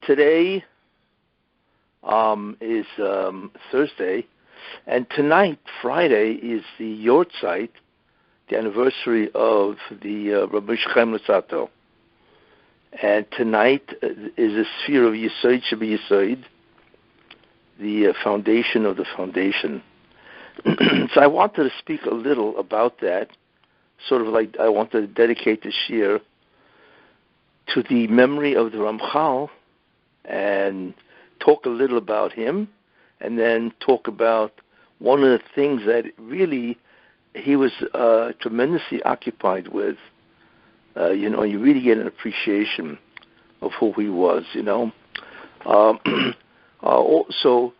Today is Thursday, and tonight, Friday, is the Yahrtzeit, the anniversary of the Rabbi Yahrtzeit. And tonight is a sphere of Yahrtzeit Shabi Yahrtzeit, the foundation of the foundation. So I wanted to speak a little about that, sort of like I wanted to dedicate the Shiur to the memory of the Ramchal and talk a little about him, and then talk about one of the things that really he was tremendously occupied with. You really get an appreciation of who he was, Also,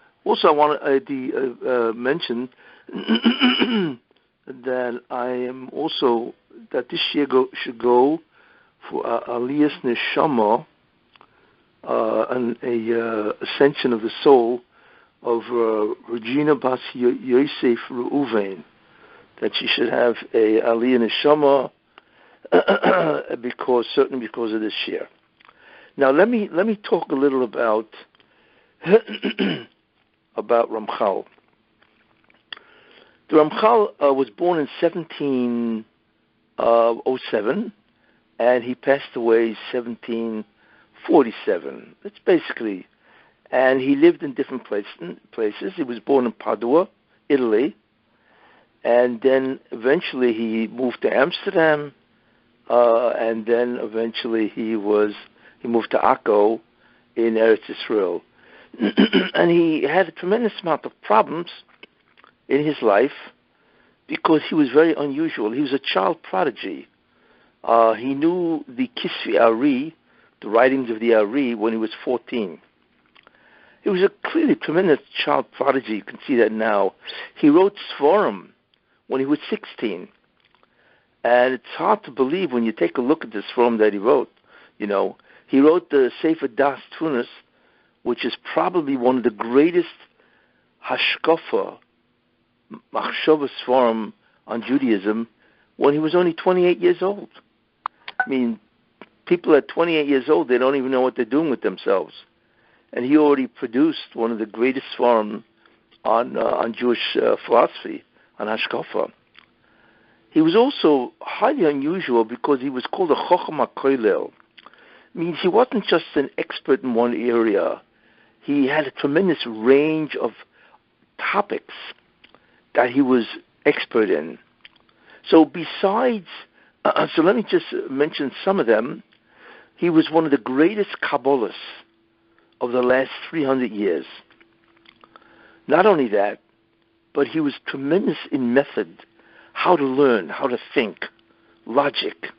I want to mention that I am also, that this year should go for Aliyas Neshama, a ascension of the soul of Regina Bas Yosef Reuven, that she should have a Aliyah Neshama because of this year. Now let me talk a little about Ramchal. The Ramchal was born in 1707, and he passed away 1747. That's basically, and he lived in different places. He was born in Padua, Italy, and then eventually he moved to Amsterdam, and then eventually he moved to Akko in Eretz Israel. And he had a tremendous amount of problems in his life because he was very unusual. He was a child prodigy. He knew the Kisvi Ari, the writings of the Ari, when he was 14. He was a clearly tremendous child prodigy. You can see that now. He wrote Sforim when he was 16. And it's hard to believe when you take a look at the Sforim that he wrote. He wrote the Sefer Das Tunis, which is probably one of the greatest Hashkafa, Machshava Sforim on Judaism, when he was only 28 years old. I mean, people at 28 years old, they don't even know what they're doing with themselves. And he already produced one of the greatest Sforim on Jewish philosophy, on Hashkafa. He was also highly unusual because he was called a Chocham HaKoilel. Means he wasn't just an expert in one area. He had a tremendous range of topics that he was expert in. So besides, so let me just mention some of them. He was one of the greatest Kabbalists of the last 300 years. Not only that, but he was tremendous in method, how to learn, how to think, logic,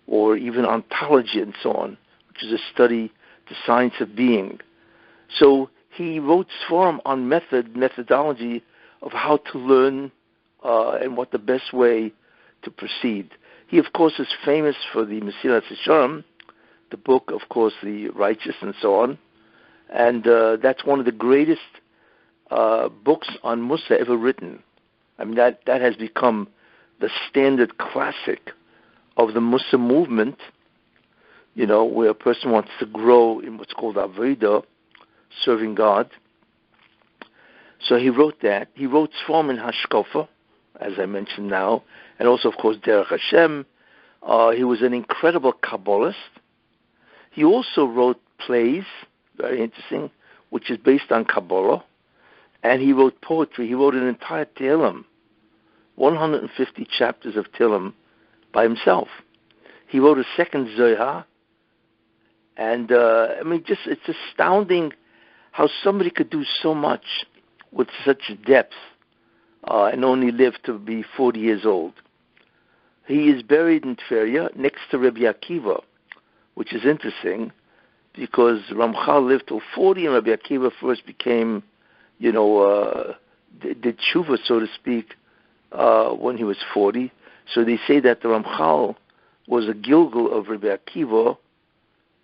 or even ontology and so on, which is a study, the science of being. So he wrote Sforim on methodology of how to learn and what the best way to proceed. He, of course, is famous for the Mesilas Yesharim, the book, of course, the Righteous and so on. And that's one of the greatest books on Musa ever written. I mean, that has become the standard classic of the Musa movement, where a person wants to grow in what's called Avodah, serving God. So he wrote that. He wrote Sforim in Hashkafa, as I mentioned now, and also, of course, Derech Hashem. He was an incredible Kabbalist. He also wrote plays, very interesting, which is based on Kabbalah, and he wrote poetry. He wrote an entire Tehillim, 150 chapters of Tehillim by himself. He wrote a second Zohar, and it's astounding how somebody could do so much with such depth and only live to be 40 years old. He is buried in Tveria next to Rabbi Akiva, which is interesting because Ramchal lived till 40 and Rabbi Akiva first became, did tshuva, so to speak, when he was 40. So they say that the Ramchal was a Gilgal of Rabbi Akiva,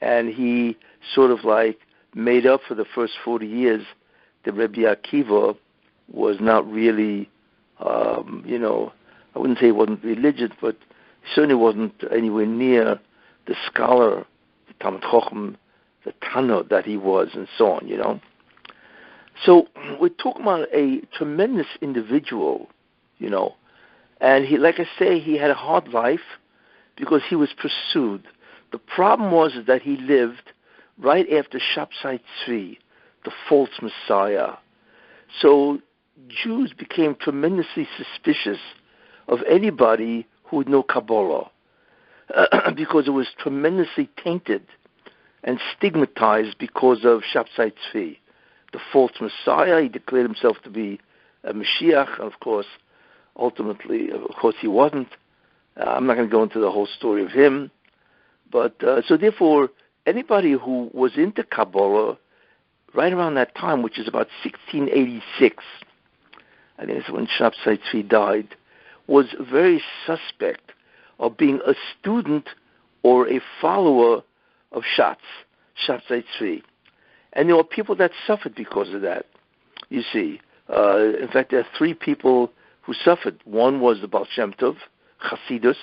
and he sort of like made up for the first 40 years that Rabbi Akiva was not really, I wouldn't say he wasn't religious, but he certainly wasn't anywhere near the scholar, the Talmud Chochem, the Tana that he was, and so on, So we're talking about a tremendous individual, and he, like I say, he had a hard life because he was pursued. The problem was that he lived right after Yahrtzeit, the false Messiah. So Jews became tremendously suspicious of anybody who would know Kabbalah because it was tremendously tainted and stigmatized because of Yahrtzeit, the false Messiah. He declared himself to be a Mashiach, and of course, ultimately, he wasn't. I'm not going to go into the whole story of him. But so therefore, anybody who was into Kabbalah right around that time, which is about 1686, I think it's when Yahrtzeit died, was very suspect of being a student or a follower of Yahrtzeit. And there were people that suffered because of that, you see. In fact, there are three people who suffered. One was the Baal Shem Tov, Hasidus.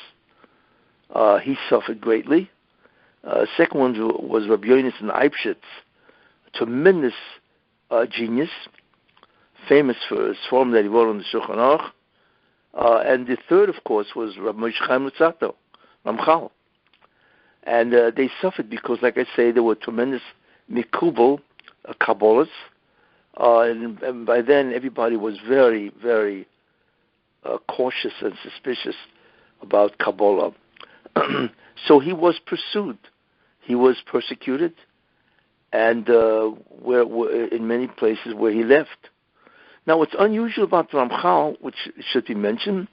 He suffered greatly. Second one was Rabbi Yonasan Eibschitz, a tremendous genius, famous for his form that he wrote on the Shulchan Aruch. And the third, of course, was Rabbi Moshe Chaim Luzzatto, Ramchal. And they suffered because, like I say, there were tremendous mikubal Kabbalists. And by then, everybody was very, very cautious and suspicious about Kabbalah. So he was pursued. He was persecuted, and in many places where he left. Now, what's unusual about Ramchal, which should be mentioned,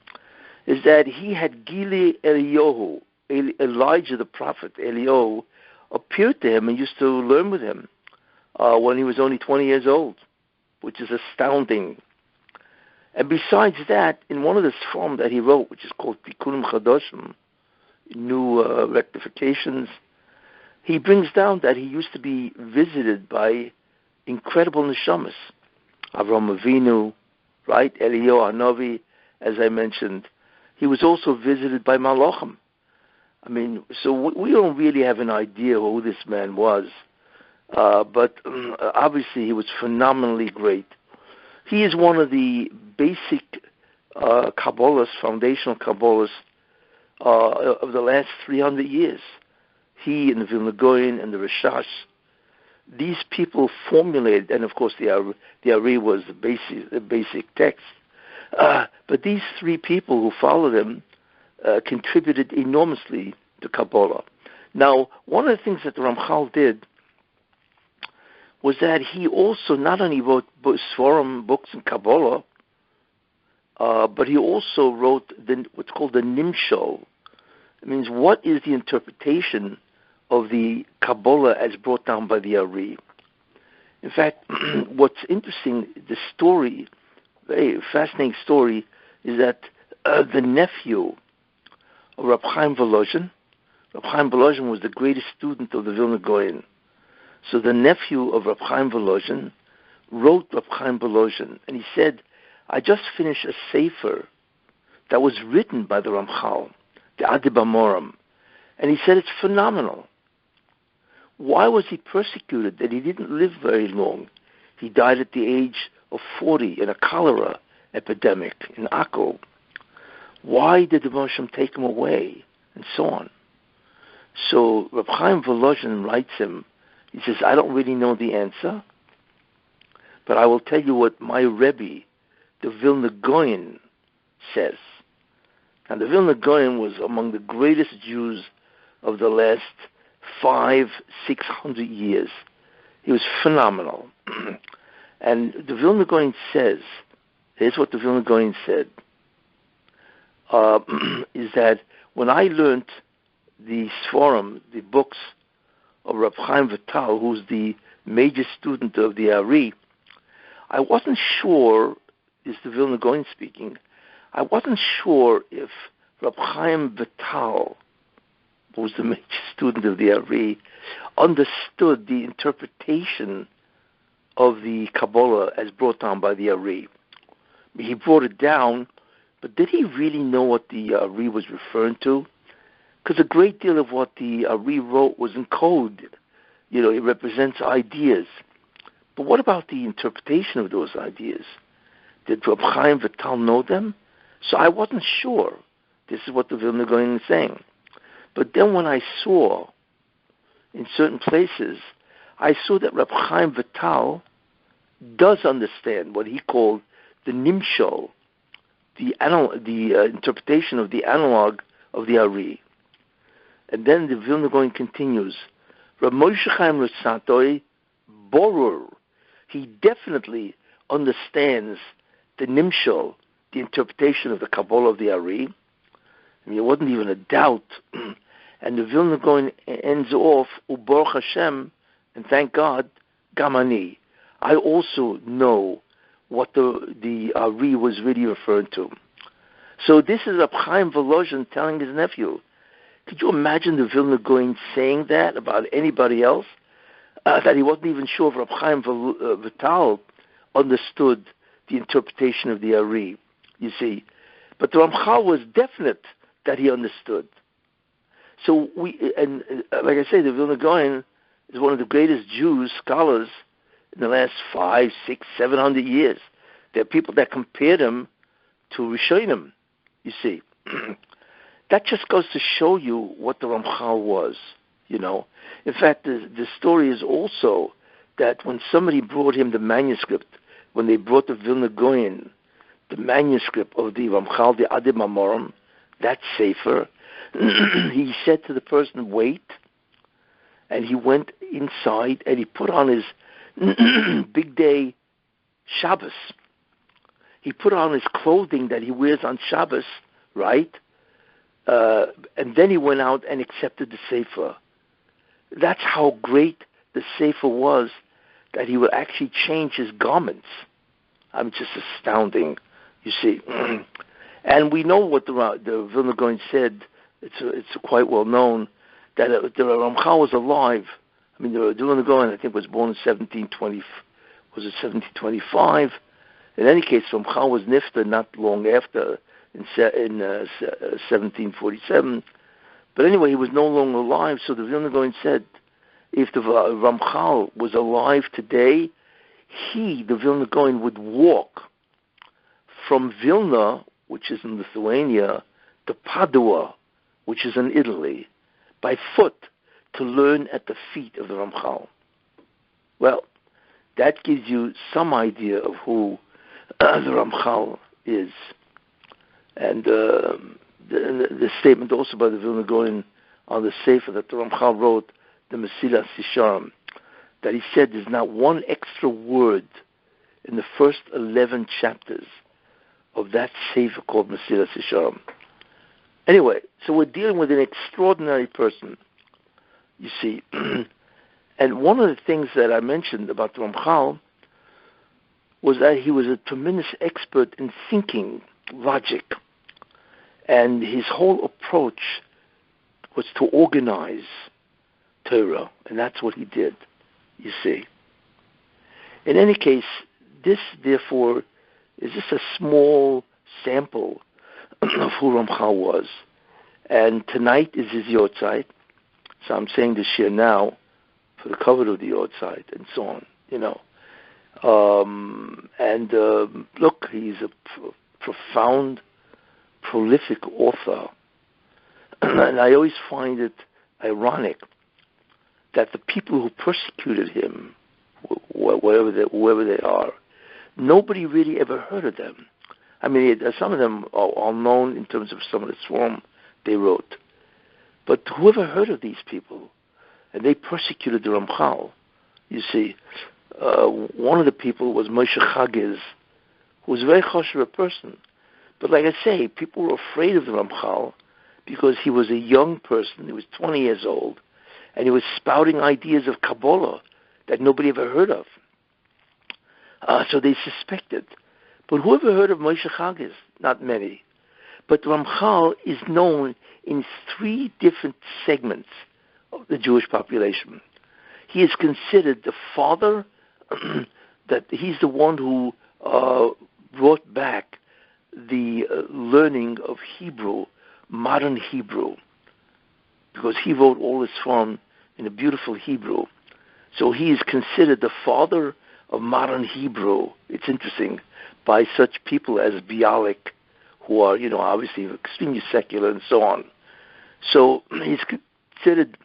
is that he had Gili Eliyahu, Elijah the prophet, Eliyahu, appeared to him and used to learn with him when he was only 20 years old, which is astounding. And besides that, in one of the Sfarim that he wrote, which is called Tikkunim Chadoshim, New Rectifications, he brings down that he used to be visited by incredible neshamas. Avraham Avinu, right? Eliyahu Hanavi, as I mentioned. He was also visited by Malachim. I mean, so we don't really have an idea who this man was. But obviously he was phenomenally great. He is one of the basic Kabbalists, foundational Kabbalists of the last 300 years. He and the Vilna Gaon and the Rishash, these people formulated, and of course the Ari was the basic text. But these three people who followed him contributed enormously to Kabbalah. Now, one of the things that the Ramchal did was that he also not only wrote Sforim, books in Kabbalah, but he also wrote what's called the Nimshol. It means what is the interpretation of the Kabbalah as brought down by the Ari. In fact, what's interesting, the story, very fascinating story, is that the nephew of Reb Chaim Volozhin, Reb Chaim Volozhin was the greatest student of the Vilna Gaon. So the nephew of Reb Chaim Volozhin wrote Reb Chaim Volozhin, and he said, I just finished a sefer that was written by the Ramchal, the Adi Bamorim, and he said it's phenomenal. Why was he persecuted? That he didn't live very long. He died at the age of 40 in a cholera epidemic in Akko. Why did the Moshem take him away? And so on. So Reb Chaim Volozhin writes him, he says, I don't really know the answer, but I will tell you what my Rebbe, the Vilna Gaon, says. And the Vilna Gaon was among the greatest Jews of the last 500-600 years. He was phenomenal. And the Vilna Gaon says, here's what the Vilna Gaon said, is that when I learned the Sforim, the books of Reb Chaim Vital, who's the major student of the Ari, I wasn't sure, is the Vilna Gaon speaking, I wasn't sure if Reb Chaim Vital, who was the major student of the Ari, understood the interpretation of the Kabbalah as brought down by the Ari. He brought it down, but did he really know what the Ari was referring to? Because a great deal of what the Ari wrote was in code. It represents ideas. But what about the interpretation of those ideas? Did Reb Chaim Vital know them? So I wasn't sure. This is what the Vilna Gaon is saying. But then when I saw, in certain places, I saw that Reb Chaim Vital does understand what he called the nimshal, the interpretation of the analog of the Ari. And then the Vilna Gaon continues, Reb Moshe Chaim Lutzatoi Borur. He definitely understands the nimshal, the interpretation of the Kabbalah of the Ari. I mean, it wasn't even a doubt. And the Vilna Gaon ends off, Ubaruch Hashem, and thank God, Gamani. I also know what the Ari was really referring to. So this is Reb Chaim Volozhin telling his nephew. Could you imagine the Vilna Gaon saying that about anybody else? That he wasn't even sure if Reb Chaim Vital understood the interpretation of the Ari, you see. But the Ramchal was definite that he understood. So like I say, the Vilna Gaon is one of the greatest Jews, scholars, in the last 500, 600, 700 years. There are people that compared him to Rishonim, you see. That just goes to show you what the Ramchal was, In fact, the story is also that when somebody brought him the manuscript, when they brought the Vilna Gaon, the manuscript of the Ramchal, the Adib Mamorim, that sefer, he said to the person, wait, and he went inside and he put on his big day Shabbos. He put on his clothing that he wears on Shabbos, right? And then he went out and accepted the sefer. That's how great the sefer was, that he would actually change his garments. I'm just astounding, you see. And we know what the Vilna Gaon said. It's quite well known that the Ramchal was alive. I mean, the Vilna Gaon, I think, was born in 1725. In any case, Ramchal was nifta not long after, in 1747. But anyway, he was no longer alive, so the Vilna Gaon said, if the Ramchal was alive today, the Vilna Gaon, would walk from Vilna, which is in Lithuania, to Padua, which is in Italy, by foot, to learn at the feet of the Ramchal. Well, that gives you some idea of who the Ramchal is. And the statement also by the Vilna Gaon on the Sefer that the Ramchal wrote, the Mesilas Yesharim, that he said there's not one extra word in the first 11 chapters of that Sefer called Mesilas Yesharim. Anyway, so we're dealing with an extraordinary person, you see. And one of the things that I mentioned about the Ramchal was that he was a tremendous expert in thinking, logic. And his whole approach was to organize Torah, and that's what he did, you see. In any case, this, therefore, is just a small sample of who Ramchal was. And tonight is his Yahrtzeit, so I'm saying this here now for the cover of the Yahrtzeit and so on, Look, he's a profound, prolific author. And I always find it ironic that the people who persecuted him, whoever they are, nobody really ever heard of them. I mean, some of them are known in terms of some of the swarm they wrote. But whoever heard of these people? And they persecuted the Ramchal. You see, one of the people was Moshe Chagiz, who was a very choshev person. But like I say, people were afraid of the Ramchal because he was a young person. He was 20 years old, and he was spouting ideas of Kabbalah that nobody ever heard of. So they suspected. But whoever heard of Moshe Chagiz? Not many. But Ramchal is known in 3 different segments of the Jewish population. He is considered the father, that he's the one who brought back the learning of Hebrew, modern Hebrew, because he wrote all his form in a beautiful Hebrew. So he is considered the father of modern Hebrew. It's interesting, by such people as Bialik, who are, obviously extremely secular and so on. So he's considered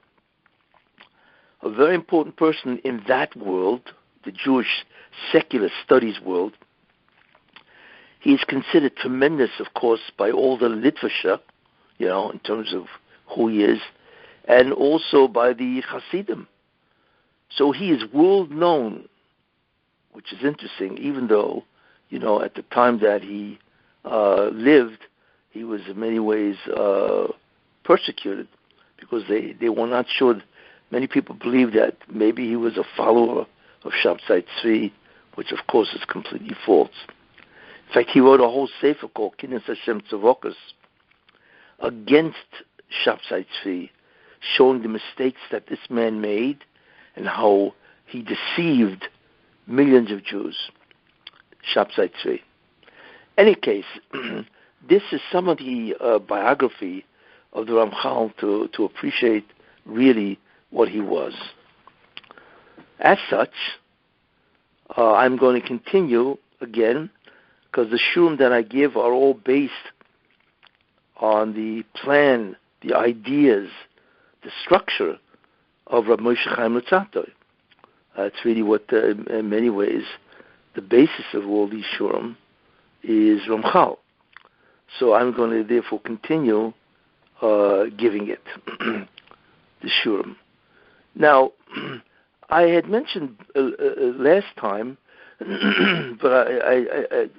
a very important person in that world, the Jewish secular studies world. He is considered tremendous, of course, by all the literature, in terms of who he is, and also by the Hasidim. So he is world known, which is interesting, even though, at the time that he lived, he was in many ways persecuted, because they were not sure. Many people believe that maybe he was a follower of Yahrtzeit, which of course is completely false. In fact, he wrote a whole sefer called Kinnis Hashem Tzavokas against Yahrtzeit, showing the mistakes that this man made and how he deceived millions of Jews. Yahrtzeit. Any case, this is some of the biography of the Ramchal to appreciate really what he was. As such, I'm going to continue again, because the shurim that I give are all based on the plan, the ideas, the structure of Rabbi Moshe Chaim Luzzatto. That's really what, in many ways, the basis of all these shurim is Ramchal. So I'm going to therefore continue giving it, the shurim. Now, I had mentioned last time, but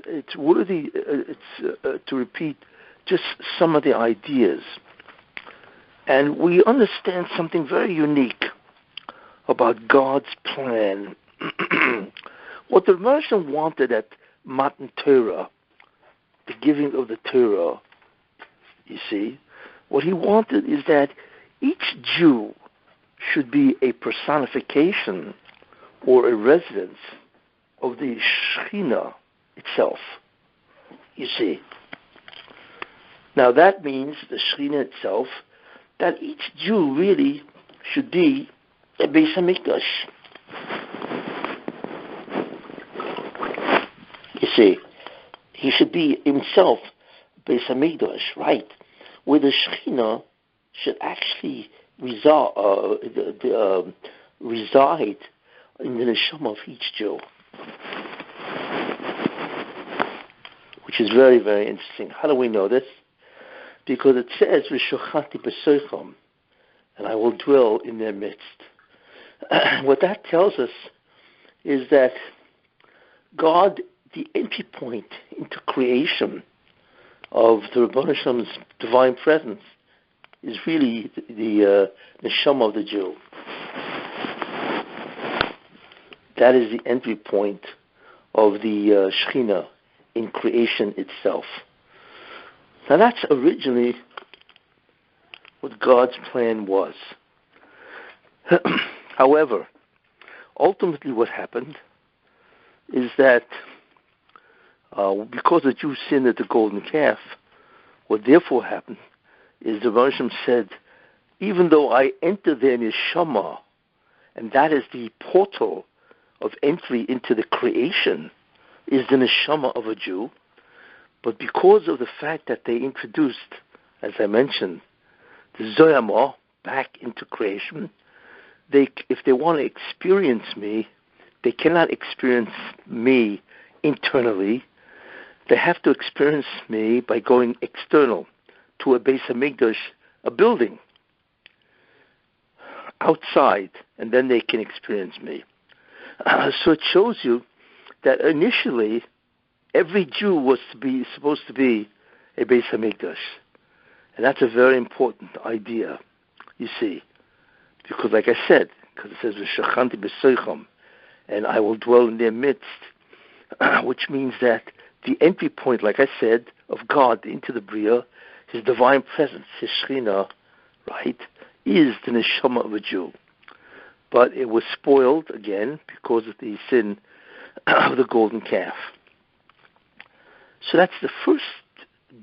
it's worthy to repeat just some of the ideas. And we understand something very unique about God's plan. What the Ramchal wanted at Matan Torah, the giving of the Torah, you see, what he wanted is that each Jew should be a personification or a residence of the Shekhinah itself, you see. Now that means the Shekhinah itself, that each Jew really should be a Beis HaMikdash. You see, he should be himself Beis HaMikdash, right? Where the Shekhinah should actually reside in the neshama of each Jew, which is very, very interesting. How do we know this? Because it says, "V'shochati b'soicham," and I will dwell in their midst. What that tells us is that God, the entry point into creation of the Rebbeinu Shalom's divine presence, is really the neshama of the Jew. That is the entry point of the Shekhinah in creation itself. Now that's originally what God's plan was. However, ultimately what happened is that because the Jews sinned at the golden calf, what therefore happened is the Ramchal said, even though I enter their neshama, and that is the portal of entry into the creation, is the neshama of a Jew, but because of the fact that they introduced, as I mentioned, the Zoyama back into creation, if they want to experience me, they cannot experience me internally. They have to experience me by going external to a Beis HaMikdash, a building, outside, and then they can experience me. So it shows you that initially every Jew was supposed to be a Beis HaMikdash. And that's a very important idea, you see. Because like I said, because it says, "V'shachanti b'soicham," and I will dwell in their midst, which means that the entry point, like I said, of God into the Bria, his divine presence, his Shekhinah, right, is the neshama of a Jew. But it was spoiled, again, because of the sin of the golden calf. So that's the first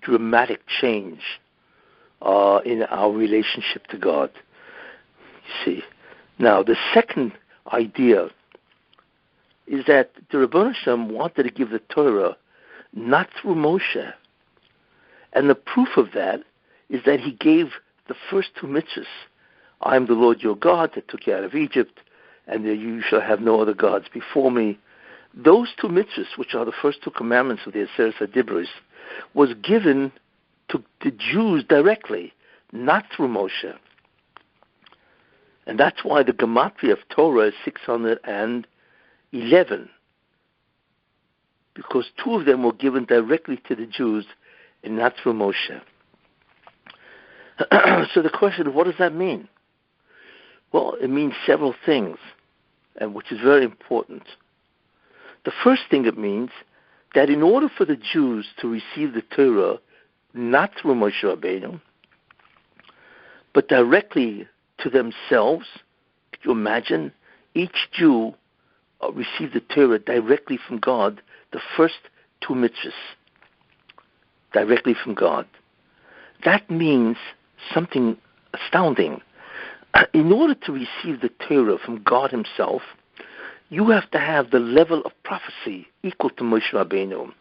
dramatic change in our relationship to God. You see. Now, the second idea is that the Rebbeinu Shem wanted to give the Torah not through Moshe. And the proof of that is that he gave the first two mitzvahs. I am the Lord your God that took you out of Egypt, and you shall have no other gods before me. Those two mitzvahs, which are the first two commandments of the Aseret HaDibros, was given to the Jews directly, not through Moshe. And that's why the gematria of Torah is 611, because two of them were given directly to the Jews and not through Moshe. So the question, what does that mean? Well, it means several things, and which is very important. The first thing it means that in order for the Jews to receive the Torah not through Moshe Rabbeinu, but directly to themselves, could you imagine? Each Jew received the Torah directly from God, the first two mitzvahs, directly from God. That means something astounding. In order to receive the Torah from God himself, you have to have the level of prophecy equal to Moshe Rabbeinu,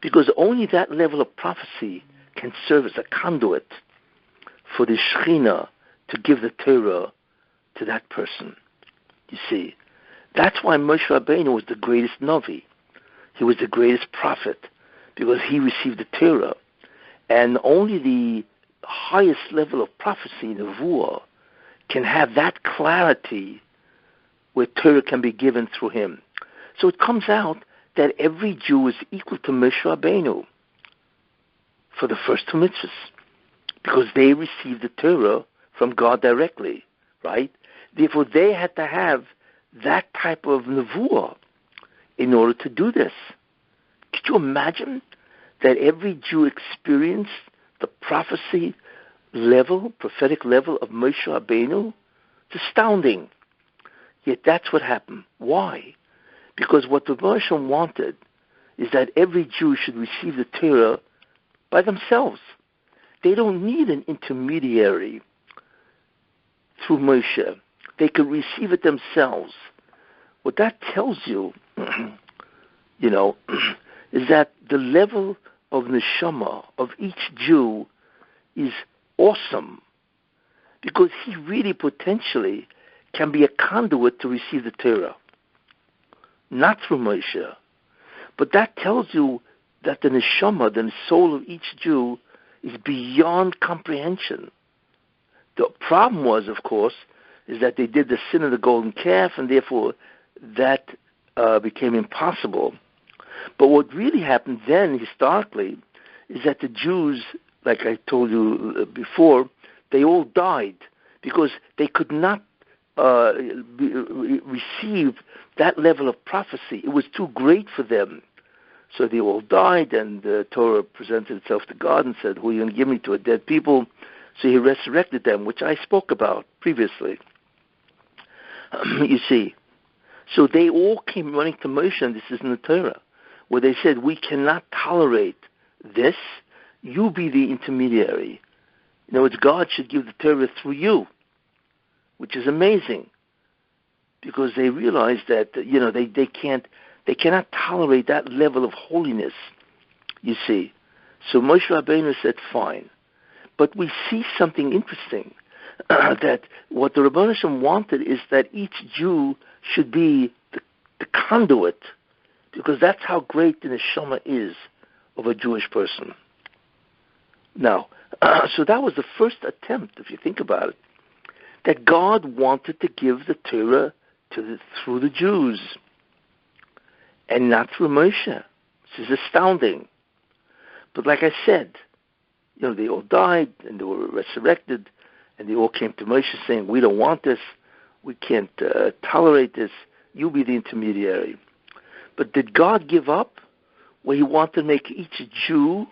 because only that level of prophecy can serve as a conduit for the Shekhinah to give the Torah to that person. You see, that's why Moshe Rabbeinu was the greatest Navi. He was the greatest prophet, because he received the Torah. And only the highest level of prophecy, Nevuah, can have that clarity where Torah can be given through him. So it comes out that every Jew is equal to Moshe Rabbeinu for the first two mitzvahs, because they received the Torah from God directly, right? Therefore, they had to have that type of nevuah in order to do this. Could you imagine that every Jew experienced the prophecy level, prophetic level of Moshe Rabbeinu? It's astounding. Yet that's what happened. Why? Because what the Moshe wanted is that every Jew should receive the Torah by themselves. They don't need an intermediary through Moshe. They can receive it themselves. What that tells you, is that the level of neshama of each Jew is awesome, because he really potentially can be a conduit to receive the Torah, not through Moshe. But that tells you that the neshama, the soul of each Jew, is beyond comprehension. The problem was, of course, is that they did the sin of the golden calf, and therefore that became impossible. But what really happened then, historically, is that the Jews, like I told you before, they all died because they could not receive that level of prophecy. It was too great for them. So they all died, and the Torah presented itself to God and said, who are you going to give me to a dead people? So he resurrected them, which I spoke about previously. You see, so they all came running to Moshe, and this is in the Torah, where they said, we cannot tolerate this. You be the intermediary. In other words, God should give the Torah through you, which is amazing, because they realized that they cannot tolerate that level of holiness. You see, so Moshe Rabbeinu said, fine, but we see something interesting. That what the Rebbeinu Shem wanted is that each Jew should be the conduit, because that's how great the neshama is of a Jewish person. Now, so that was the first attempt, if you think about it, that God wanted to give the Torah through the Jews and not through Moshe. This is astounding. But like I said, they all died and they were resurrected, and they all came to Moshe saying, we don't want this, we can't tolerate this, you be the intermediary. But did God give up where he wanted to make each Jew,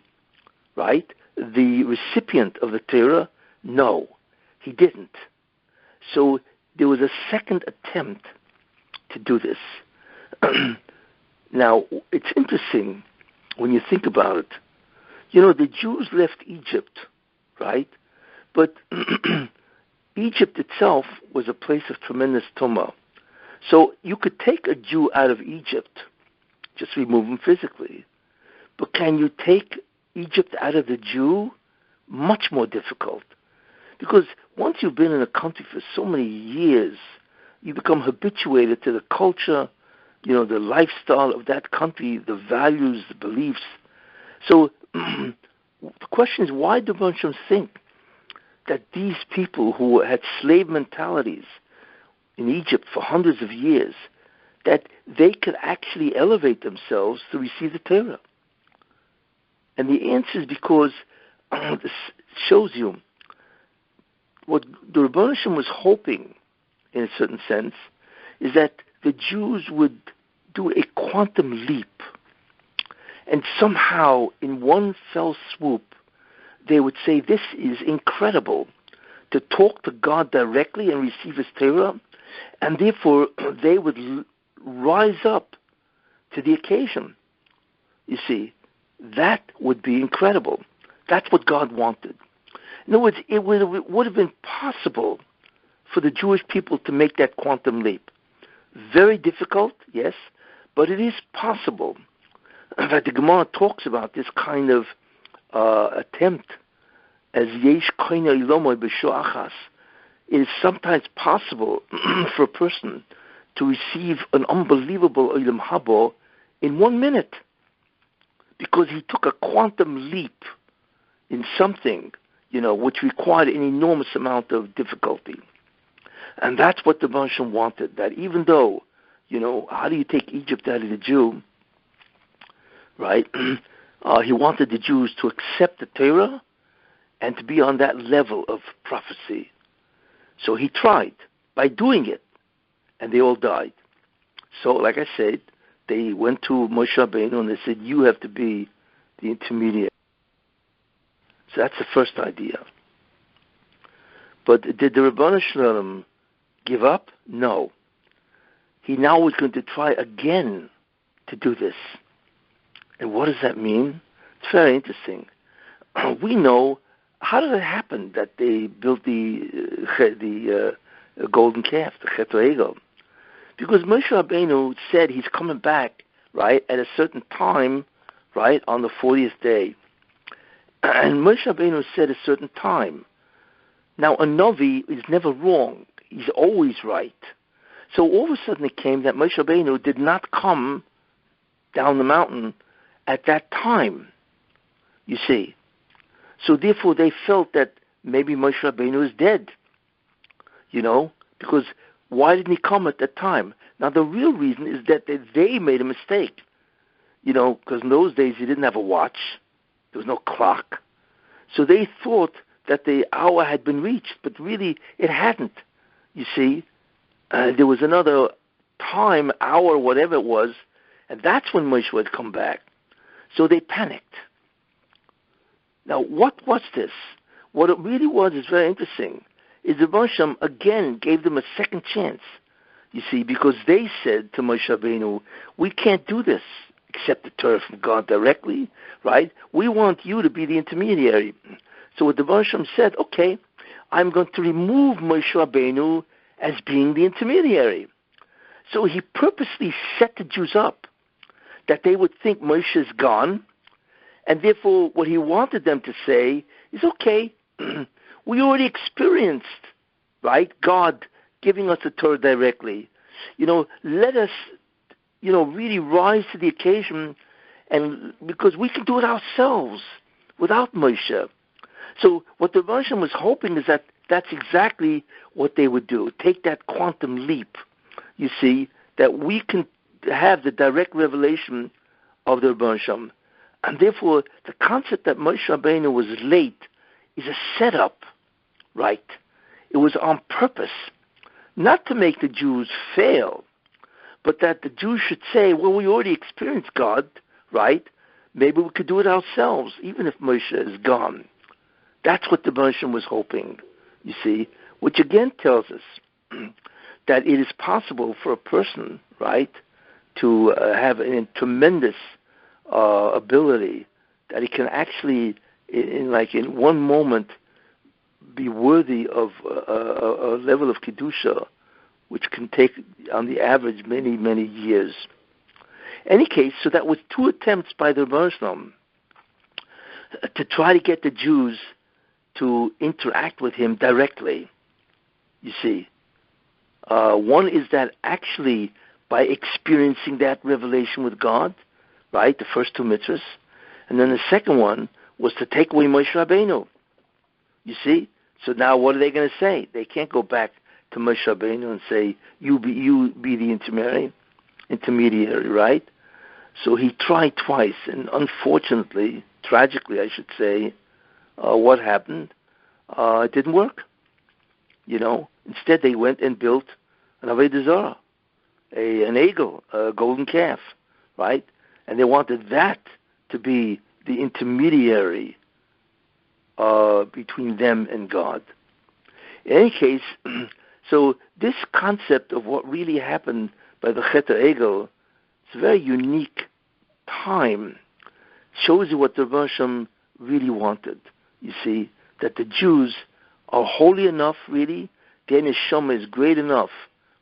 right, the recipient of the Torah? No, he didn't. So there was a second attempt to do this. Now, it's interesting when you think about it. The Jews left Egypt, right? But Egypt itself was a place of tremendous tumah. So you could take a Jew out of Egypt, just remove him physically. But can you take Egypt out of the Jew? Much more difficult. Because once you've been in a country for so many years, you become habituated to the culture, the lifestyle of that country, the values, the beliefs. So the question is, why do Ramchal think that these people who had slave mentalities in Egypt for hundreds of years, that they could actually elevate themselves to receive the Torah? And the answer is because this shows you what the Rebbe was hoping, in a certain sense, is that the Jews would do a quantum leap, and somehow, in one fell swoop, they would say, this is incredible, to talk to God directly and receive His Torah, and therefore they would rise up to the occasion. You see, that would be incredible. That's what God wanted. In other words, it would have been possible for the Jewish people to make that quantum leap. Very difficult, yes, but it is possible. In fact, the Gemara talks about this kind of attempt as yesh koina ilomoy b'sho achas. It is sometimes possible for a person to receive an unbelievable olam haba in 1 minute, because he took a quantum leap in something, which required an enormous amount of difficulty. And that's what the Ramchal wanted, that even though, how do you take Egypt out of the Jew, right? He wanted the Jews to accept the Torah and to be on that level of prophecy. So he tried by doing it, and they all died. So, like I said, they went to Moshe Rabbeinu and they said, you have to be the intermediary. So that's the first idea. But did the Ribono Shel Olam give up? No. He now was going to try again to do this. And what does that mean? It's very interesting. We know, how did it happen that they built the golden calf, the Chet Egel? Because Moshe Rabbeinu said he's coming back, right, at a certain time, right, on the 40th day. And Moshe Rabbeinu said a certain time. Now, a Navi is never wrong. He's always right. So all of a sudden it came that Moshe Rabbeinu did not come down the mountain at that time, you see. So therefore they felt that maybe Moshe Rabbeinu is dead, because why didn't he come at that time? Now the real reason is that they made a mistake, because in those days you didn't have a watch. There was no clock. So they thought that the hour had been reached, but really it hadn't. You see, there was another time, hour, whatever it was, and that's when Moshe would come back. So they panicked. Now, what was this? What it really was is very interesting. Is the Ramchal again gave them a second chance. You see, because they said to Moshe Rabbeinu, we can't do this. Accept the Torah from God directly, right? We want you to be the intermediary. So what the Ramchal said, okay, I'm going to remove Moshe Rabbeinu as being the intermediary. So he purposely set the Jews up that they would think Moshe is gone, and therefore what he wanted them to say is, okay, we already experienced, right, God giving us the Torah directly. Let us really rise to the occasion, and because we can do it ourselves without Moshe. So what the Ramchal was hoping is that that's exactly what they would do, take that quantum leap, you see, that we can have the direct revelation of the Ramchal. And therefore, the concept that Moshe Rabbeinu was late is a setup, right? It was on purpose, not to make the Jews fail, but that the Jews should say, well, we already experienced God, right? Maybe we could do it ourselves, even if Moshe is gone. That's what the Ramchal was hoping, you see, which again tells us that it is possible for a person, right, to have a tremendous ability, that he can actually, in 1 moment, be worthy of a level of Kedusha which can take, on the average, many, many years. Any case, so that was 2 attempts by the Muslim to try to get the Jews to interact with him directly. You see, one is that actually by experiencing that revelation with God, right, the first 2 mitzvahs, and then the second one was to take away Moshe Rabbeinu. You see, so now what are they going to say? They can't go back to Moshe Rabbeinu and say, you be the intermediary, right? So he tried twice, and unfortunately, tragically I should say, what happened? It didn't work. Instead they went and built an Avodah Zarah, an eagle, a golden calf, right? And they wanted that to be the intermediary between them and God. In any case, so this concept of what really happened by the Chet HaEgel, it's a very unique time. Shows you what the Hashem really wanted. You see, that the Jews are holy enough, really, their neshama is great enough,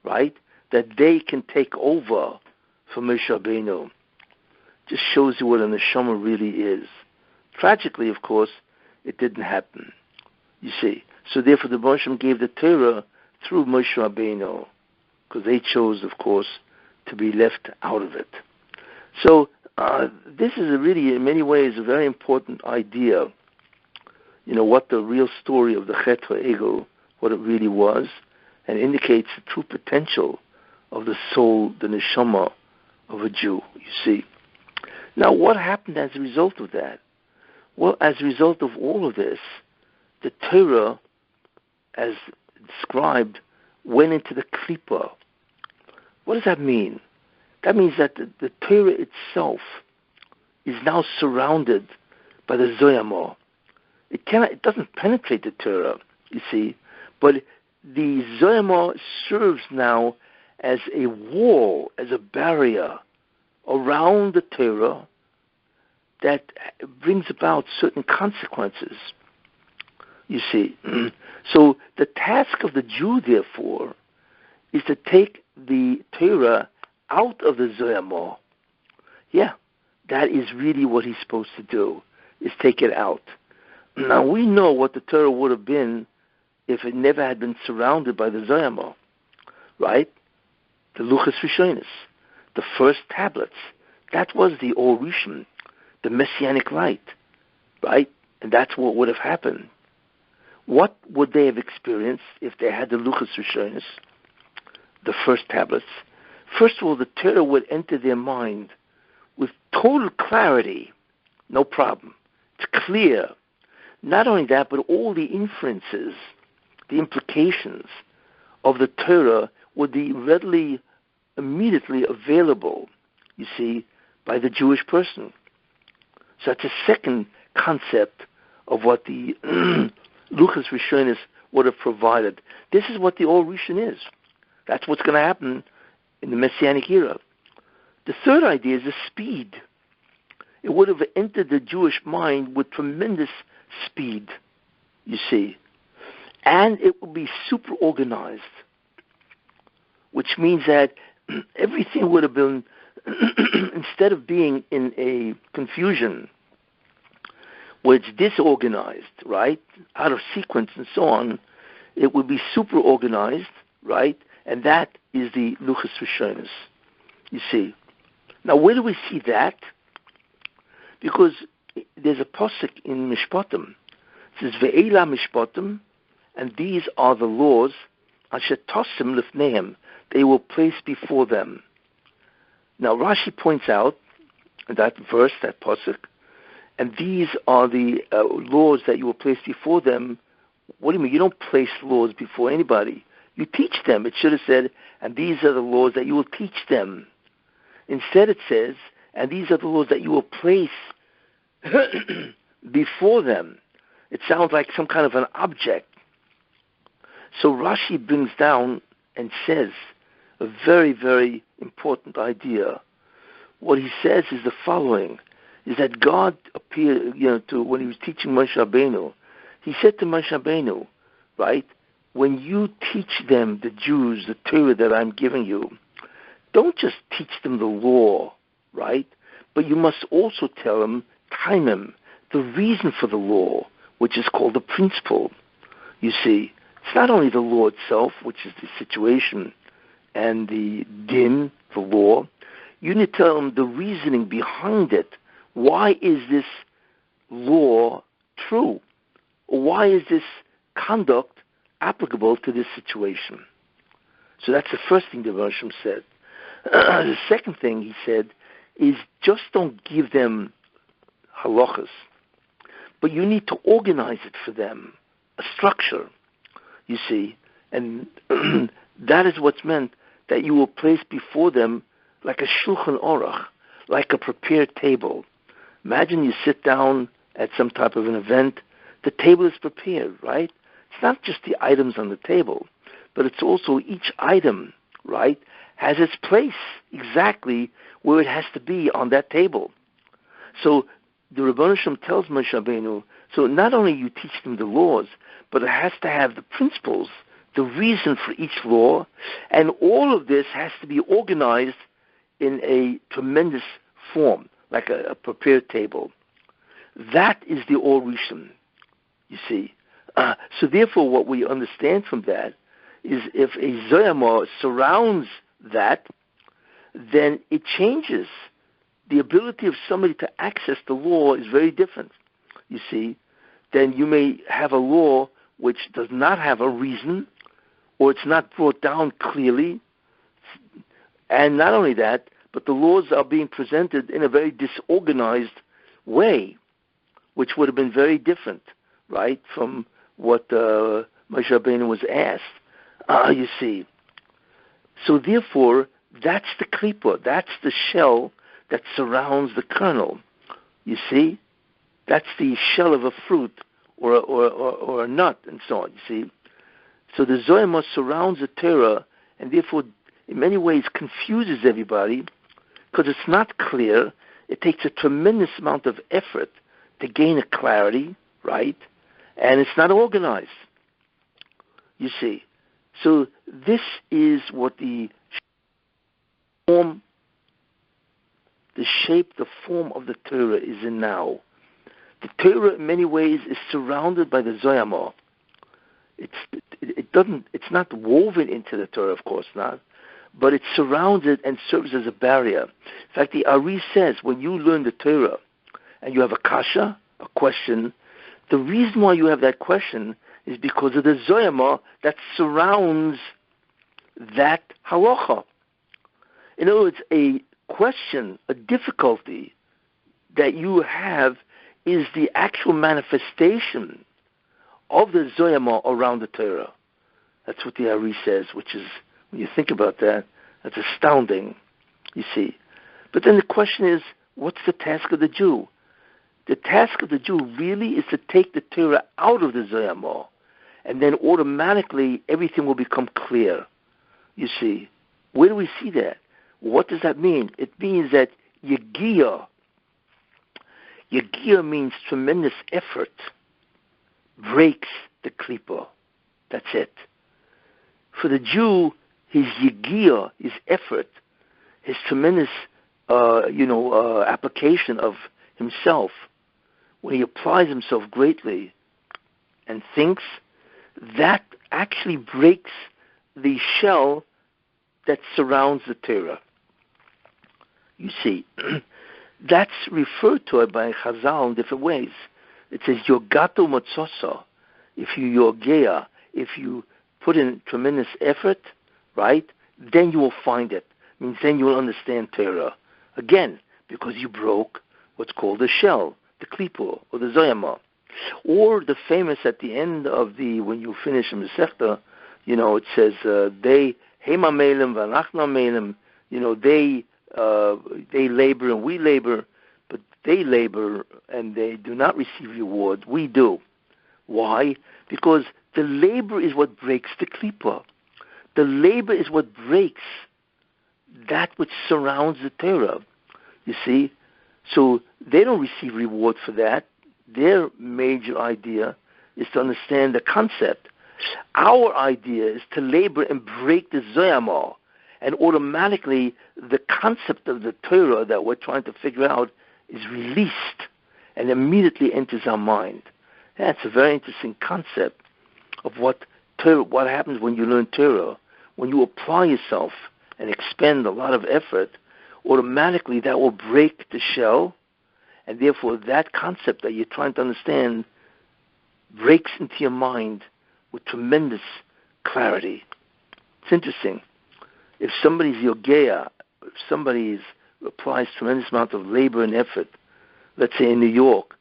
right, that they can take over for Moshe Rabbeinu. Just shows you what a neshama really is. Tragically, of course, it didn't happen. You see, so therefore the Hashem gave the Torah through Moshe Rabbeinu, because they chose, of course, to be left out of it. So this is really, in many ways, a very important idea. What the real story of the Chet HaEgel, what it really was, and indicates the true potential of the soul, the neshama of a Jew, you see. Now, what happened as a result of that? Well, as a result of all of this, the Torah, as described, went into the Klipah. What does that mean? That means that the Torah itself is now surrounded by the Zoyamah. It doesn't penetrate the Torah, you see, but the Zoyamah serves now as a wall, as a barrier around the Torah that brings about certain consequences, you see. So the task of the Jew, therefore, is to take the Torah out of the Zoyamah. Yeah, that is really what he's supposed to do, is take it out. Now, we know what the Torah would have been if it never had been surrounded by the Zoyamah, right? The Luchas Rishonis, the first tablets. That was the Or Rishon, the Messianic light, right? And that's what would have happened. What would they have experienced if they had the Luchas Rishonis, the first tablets? First of all, the Torah would enter their mind with total clarity, no problem. It's clear. Not only that, but all the inferences, the implications of the Torah would be readily, immediately available, you see, by the Jewish person. So that's a second concept of what the Luchas Rishonis would have provided. This is what the Or Rishon is. That's what's going to happen in the Messianic era. The third idea is the speed. It would have entered the Jewish mind with tremendous speed, you see. And it would be super organized, which means that everything would have been, instead of being in a confusion where it's disorganized, right, out of sequence and so on, it would be super organized, right, and that is the Luchas Rishonis, you see. Now, where do we see that? Because there's a posuk in Mishpatim. It says, Ve'ela Mishpatim, and these are the laws, Asher Tosim Lifnehem, they will place before them. Now, Rashi points out that verse, that posuk, and these are the laws that you will place before them. What do you mean? You don't place laws before anybody. You teach them. It should have said, and these are the laws that you will teach them. Instead it says, and these are the laws that you will place before them. It sounds like some kind of an object. So Rashi brings down and says a very, very important idea. What he says is the following, is that God appeared, to when he was teaching Moshe Rabbeinu, he said to Moshe Rabbeinu, right, when you teach them, the Jews, the Torah that I'm giving you, don't just teach them the law, right? But you must also tell them, taimim, the reason for the law, which is called the principle. You see, it's not only the law itself, which is the situation, and the din, the law. You need to tell them the reasoning behind it. Why is this law true? Or why is this conduct applicable to this situation? So that's the first thing the Ramchal said. The second thing he said is just don't give them halachas, but you need to organize it for them, a structure, you see. And that is what's meant, that you will place before them like a shulchan aruch, like a prepared table. Imagine you sit down at some type of an event, the table is prepared, right? It's not just the items on the table, but it's also each item, right, has its place exactly where it has to be on that table. So the Rebbeinu Shem tells Moshe Rabbeinu, so not only you teach them the laws, but it has to have the principles, the reason for each law, and all of this has to be organized in a tremendous form, like a prepared table. That is the Or Rishon, you see. So therefore, what we understand from that is if a Zoyama surrounds that, then it changes. The ability of somebody to access the law is very different, you see. Then you may have a law which does not have a reason, or it's not brought down clearly. And not only that, but the laws are being presented in a very disorganized way, which would have been very different, right, from what Moshe Rabbeinu was asked, you see. So therefore, that's the Klipah, that's the shell that surrounds the kernel, you see. That's the shell of a fruit or a nut and so on, you see. So the Zoyama surrounds the Torah, and therefore, in many ways, confuses everybody, because it's not clear. It takes a tremendous amount of effort to gain a clarity, right? And it's not organized, you see. So this is what the form, the shape, the form of the Torah is in now. The Torah, in many ways, is surrounded by the Zoyama. It's not woven into the Torah, of course not, but it surrounds it and serves as a barrier. In fact, the Ari says, when you learn the Torah and you have a kasha, a question, the reason why you have that question is because of the Zoyama that surrounds that halacha. In other words, a question, a difficulty that you have is the actual manifestation of the Zoyama around the Torah. That's what the Ari says, which is, when you think about that, that's astounding, you see. But then the question is, what's the task of the Jew? The task of the Jew really is to take the Torah out of the Zoyama, and then automatically everything will become clear, you see. Where do we see that? What does that mean? It means that Yegiya means tremendous effort, breaks the Klipah. That's it. For the Jew, his Yegiya, his effort, his tremendous, application of himself, when he applies himself greatly and thinks, that actually breaks the shell that surrounds the Torah. You see, that's referred to by Chazal in different ways. It says, Yogato Motzosa. If you Yogea, if you put in tremendous effort, right, then you will find it. It means then you will understand Torah. Again, because you broke what's called the shell, the Klipah, or the Zoyama. Or the famous at the end of when you finish in Masechta, it says, they, Hema Melem, Vanachna Melem, they labor and we labor, but they labor and they do not receive reward. We do. Why? Because the labor is what breaks the Klipah. The labor is what breaks that which surrounds the Torah. You see? So they don't receive reward for that. Their major idea is to understand the concept. Our idea is to labor and break the Zoyama, and automatically the concept of the Torah that we're trying to figure out is released and immediately enters our mind. That's a very interesting concept of what happens when you learn Torah. When you apply yourself and expend a lot of effort, automatically that will break the shell, and therefore that concept that you're trying to understand breaks into your mind with tremendous clarity. It's interesting. If somebody's yogeya, if somebody applies tremendous amount of labor and effort, let's say in New York,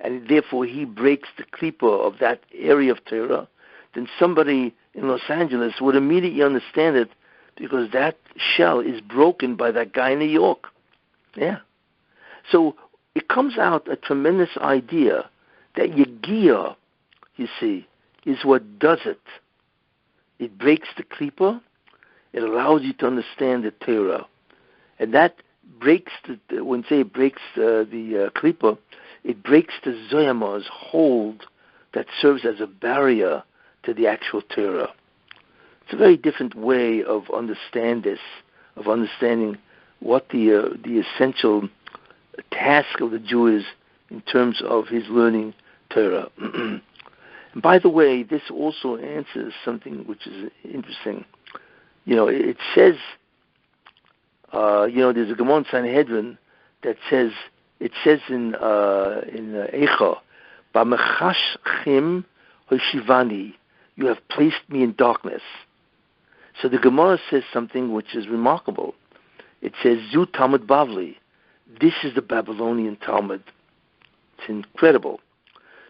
and therefore he breaks the Klipah of that area of Torah, then somebody in Los Angeles would immediately understand it because that shell is broken by that guy in New York. Yeah. So it comes out a tremendous idea that Yegiya, you see, is what does it. It breaks the Klipah. It allows you to understand the Torah. And that breaks, when say it breaks the Klipah, it breaks the Zoyama's hold that serves as a barrier to the actual Torah. It's a very different way of understanding what the essential task of the Jew is in terms of his learning Torah. And by the way, this also answers something which is interesting. It says, there's a Gemara in Sanhedrin that says, it says in Eicha, B'mechashchim hoshivani, you have placed me in darkness. So the Gemara says something which is remarkable. It says, Zu Talmud Bavli. This is the Babylonian Talmud. It's incredible.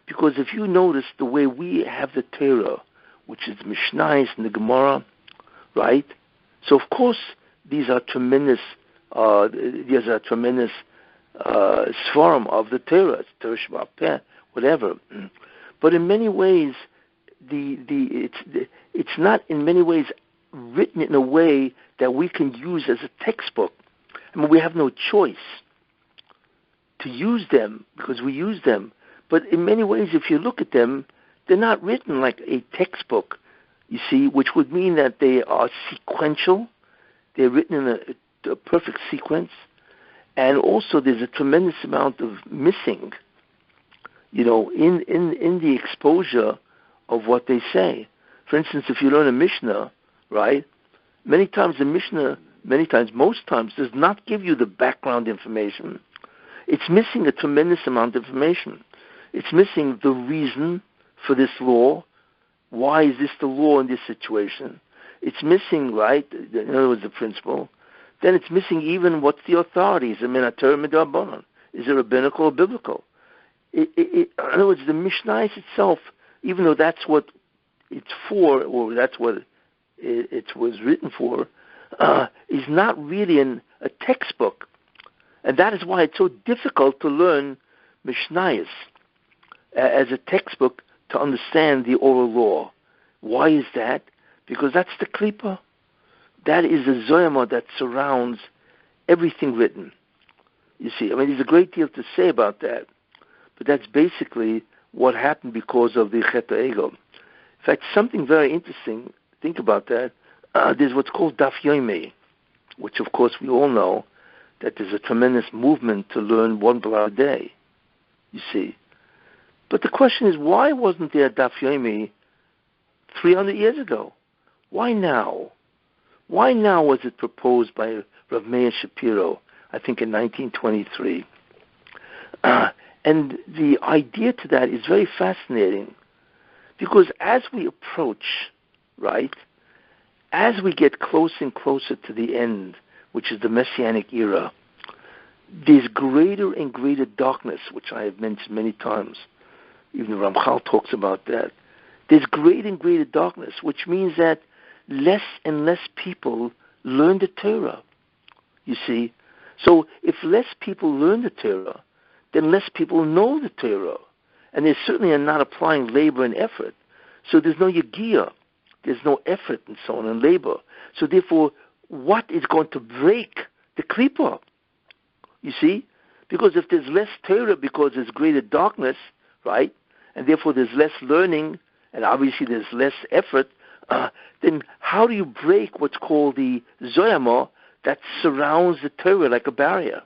Because if you notice the way we have the Torah, which is the Mishnayos and the Gemara, right? So of course these are tremendous Svarim of the Torah. It's Torah Sheba'al Peh, whatever. But in many ways, it's not in many ways written in a way that we can use as a textbook. I mean, we have no choice to use them because we use them. But in many ways, if you look at them, they're not written like a textbook, you see, which would mean that they are sequential. They're written in a perfect sequence. And also there's a tremendous amount of missing, in the exposure of what they say. For instance, if you learn a Mishnah, right, most times, does not give you the background information. It's missing a tremendous amount of information. It's missing the reason for this law. Why is this the law in this situation? It's missing, right, in other words, the principle. Then it's missing even what's the authorities. I mean, Torah midrabanan. Is it rabbinical or biblical? In other words, the Mishnah itself, even though that's what it's for, or that's what it was written for, is not really a textbook. And that is why it's so difficult to learn Mishnayos as a textbook to understand the oral law. Why is that? Because that's the Klipah. That is the Zoyama that surrounds everything written. You see, I mean, there's a great deal to say about that, but that's basically what happened because of the Chet HaEgel. In fact, something very interesting, think about that, there's what's called Daf Yomi, which of course we all know that there's a tremendous movement to learn one block a day, you see. But the question is, why wasn't there a Daf Yomi 300 years ago? Why now? Why now was it proposed by Rav Meir Shapiro, I think in 1923? And the idea to that is very fascinating because as we approach, right, as we get closer and closer to the end, which is the Messianic era, there's greater and greater darkness, which I have mentioned many times. Even Ramchal talks about that. There's greater and greater darkness, which means that less and less people learn the Torah, you see. So if less people learn the Torah, then less people know the Torah. And they certainly are not applying labor and effort. So there's no Yegiya, there's no effort and so on and labor. So therefore, what is going to break the Klipah? You see? Because if there's less Torah because there's greater darkness, right, and therefore there's less learning and obviously there's less effort, then how do you break what's called the zoyama that surrounds the Torah like a barrier?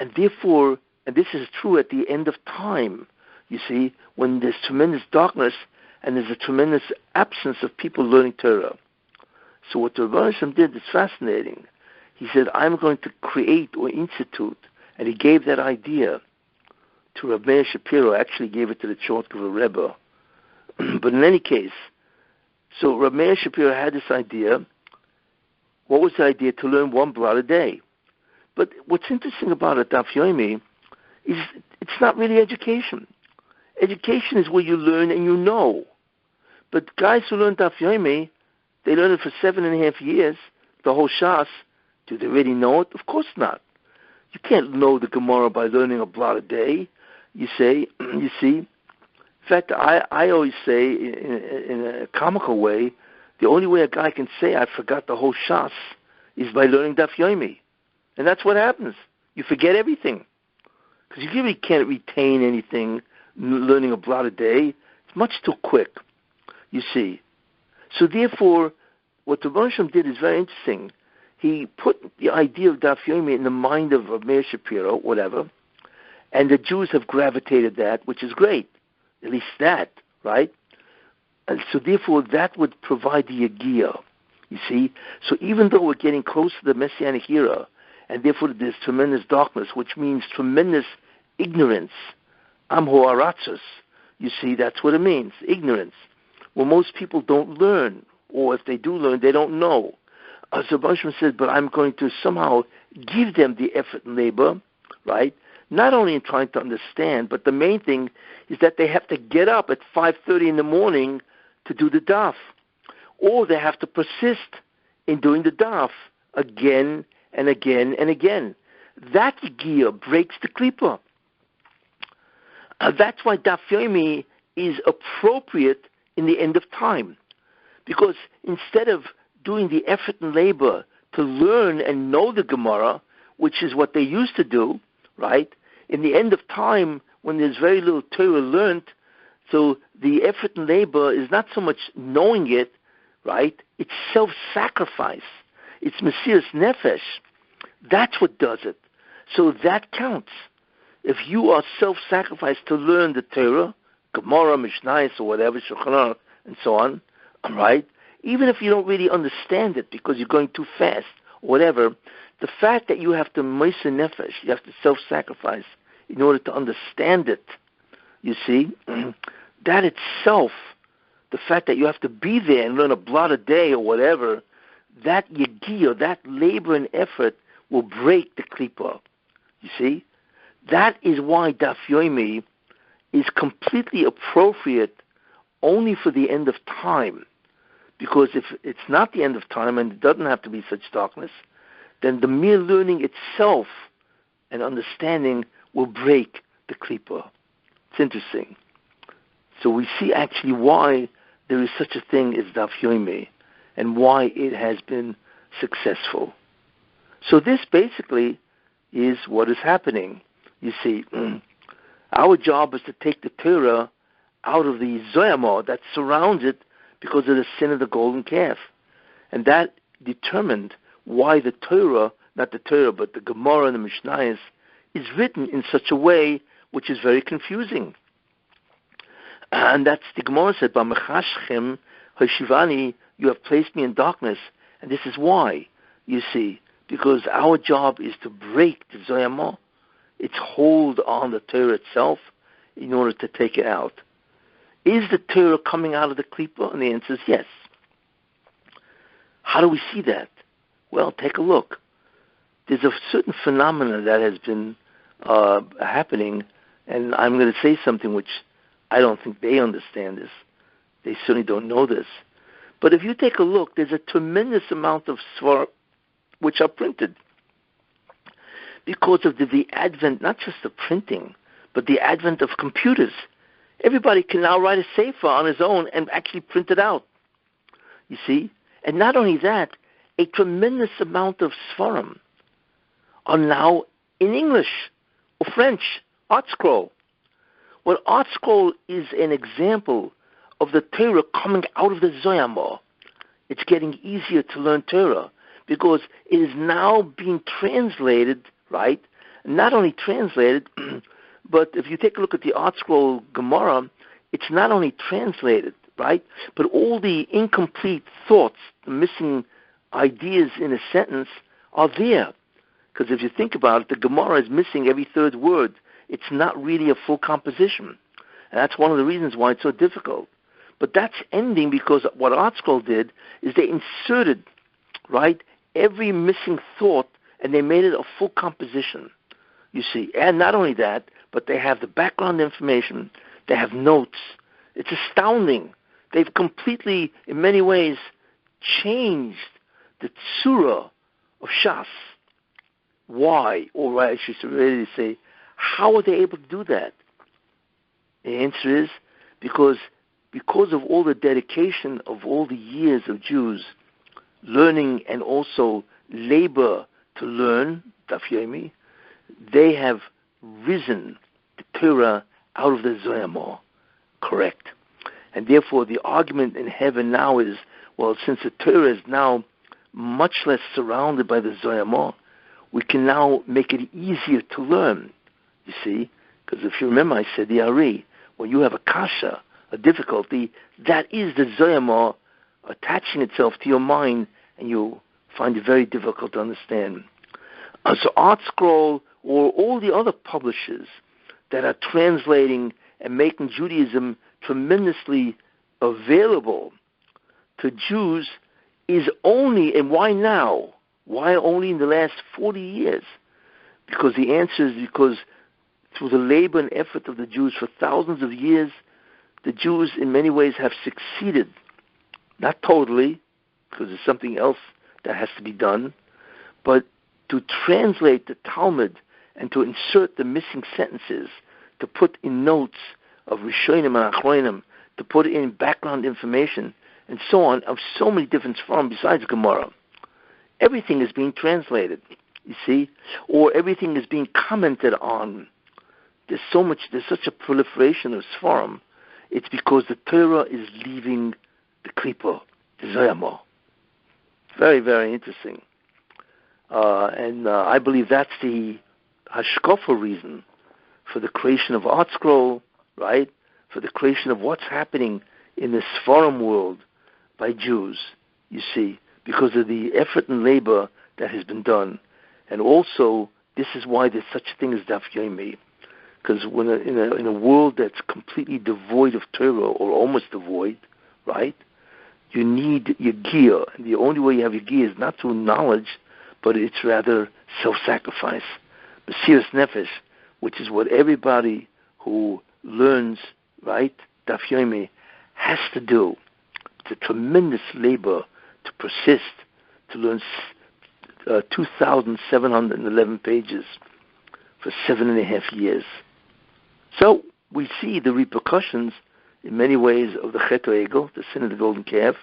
And therefore, and this is true at the end of time, you see, when there's tremendous darkness and there's a tremendous absence of people learning Torah. So what the Rabbi did is fascinating. He said, I'm going to create or institute, and he gave that idea to Rabbi Shapiro, actually gave it to the Chortkover Rebbe. But in any case, so Rabbi Shapiro had this idea. What was the idea? To learn one blot a day. But what's interesting about it, Daf Yomi, is it's not really education. Education is where you learn and you know. But guys who learn Daf Yomi, they learn it for 7.5 years, the whole Shas. Do they really know it? Of course not. You can't know the Gemara by learning a blot a day. You see. In fact, I always say, in a comical way, the only way a guy can say I forgot the whole Shas is by learning Daf Yomi. And that's what happens. You forget everything. Because you really can't retain anything learning a blot a day. It's much too quick, you see. So therefore, what the Rebbe did is very interesting. He put the idea of Daf Yomi in the mind of Meir Shapiro, whatever, and the Jews have gravitated that, which is great. At least that, right? And so therefore, that would provide the Yagiyah, you see. So even though we're getting close to the Messianic era, and therefore there's tremendous darkness, which means tremendous ignorance, Amho Aratzos, you see, that's what it means, ignorance. Well, most people don't learn, or if they do learn, they don't know. So Bashman said, but I'm going to somehow give them the effort and labor, right? Not only in trying to understand, but the main thing is that they have to get up at 5:30 in the morning to do the daf. Or they have to persist in doing the daf again and again and again. That gear breaks the Klipah. That's why Daf Yomi is appropriate in the end of time. Because instead of doing the effort and labor to learn and know the Gemara, which is what they used to do, right? In the end of time, when there's very little Torah learned, so the effort and labor is not so much knowing it, right? It's self-sacrifice. It's Mesiras Nefesh. That's what does it. So that counts. If you are self-sacrifice to learn the Torah, Gemara, Mishnayos, or whatever, Shulchan Aruch, and so on, right? Even if you don't really understand it because you're going too fast, or whatever, the fact that you have to Mesiras Nefesh, you have to self-sacrifice in order to understand it, you see, that itself, the fact that you have to be there and learn a blot a day or whatever, that yagiyah, that labor and effort will break the Klipah. You see? That is why Daf Yomi is completely appropriate only for the end of time. Because if it's not the end of time and it doesn't have to be such darkness, then the mere learning itself and understanding will break the Klipah. It's interesting. So we see actually why there is such a thing as Daf Yomi and why it has been successful. So this basically is what is happening. You see, our job is to take the Torah out of the Zoyama that surrounds it because of the sin of the golden calf. And that determined why the Torah, not the Torah, but the Gemara and the Mishnayos, is written in such a way which is very confusing. And that's the Gemara said, B'mechashchem hashivani, you have placed me in darkness. And this is why, you see, because our job is to break the Zoyama, its hold on the Torah itself, in order to take it out. Is the Torah coming out of the Klipah? And the answer is yes. How do we see that? Well, take a look. There's a certain phenomenon that has been happening, and I'm going to say something which I don't think they understand this. They certainly don't know this. But if you take a look, there's a tremendous amount of svar which are printed because of the advent, not just of printing, but the advent of computers. Everybody can now write a sefer on his own and actually print it out. You see? And not only that, a tremendous amount of svarim are now in English or French, Art Scroll. Well, Art Scroll is an example of the Torah coming out of the Zoyama. It's getting easier to learn Torah because it is now being translated, right? Not only translated, but if you take a look at the Art Scroll Gemara, it's not only translated, right? But all the incomplete thoughts, the missing ideas in a sentence are there. Because if you think about it, the Gemara is missing every third word. It's not really a full composition. And that's one of the reasons why it's so difficult. But that's ending because what Art Scroll did is they inserted, right, every missing thought, and they made it a full composition, you see. And not only that, but they have the background information, they have notes. It's astounding. They've completely, in many ways, changed the tzura of Shas. Why? Or I should really say, how are they able to do that? The answer is because of all the dedication of all the years of Jews learning and also labor to learn, Daf Yomi, they have risen the Torah out of the Zoyama, correct? And therefore the argument in heaven now is, well, since the Torah is now much less surrounded by the Zoyama, we can now make it easier to learn, you see? Because if you remember, I said the Ari, when you have a kasha, a difficulty, that is the Zoyama attaching itself to your mind, and you find it very difficult to understand. So Art Scroll or all the other publishers that are translating and making Judaism tremendously available to Jews is only, and why now? Why only in the last 40 years? Because the answer is because through the labor and effort of the Jews for thousands of years, the Jews in many ways have succeeded. Not totally, because there's something else that has to be done, but to translate the Talmud and to insert the missing sentences, to put in notes of Rishonim and Achronim, to put in background information, and so on, of so many different forms besides Gemara. Everything is being translated, you see, or everything is being commented on. There's such a proliferation of Sfarim. It's because the Torah is leaving the Klipah, the Zoyama. Very, very interesting. And I believe that's the Hashkafa reason for the creation of Art Scroll, right? For the creation of what's happening in the Sfarim world by Jews, you see, because of the effort and labor that has been done. And also, this is why there's such a thing as Daf Yomi. Because when in a world that's completely devoid of Torah, or almost devoid, right, you need your gear. And the only way you have your gear is not through knowledge, but it's rather self-sacrifice. Mesiras Nefesh, which is what everybody who learns, right, Daf Yomi, has to do. It's a tremendous labor to persist, to learn 2,711 pages for 7.5 years. So we see the repercussions in many ways of the Chet Egel, the sin of the golden calf.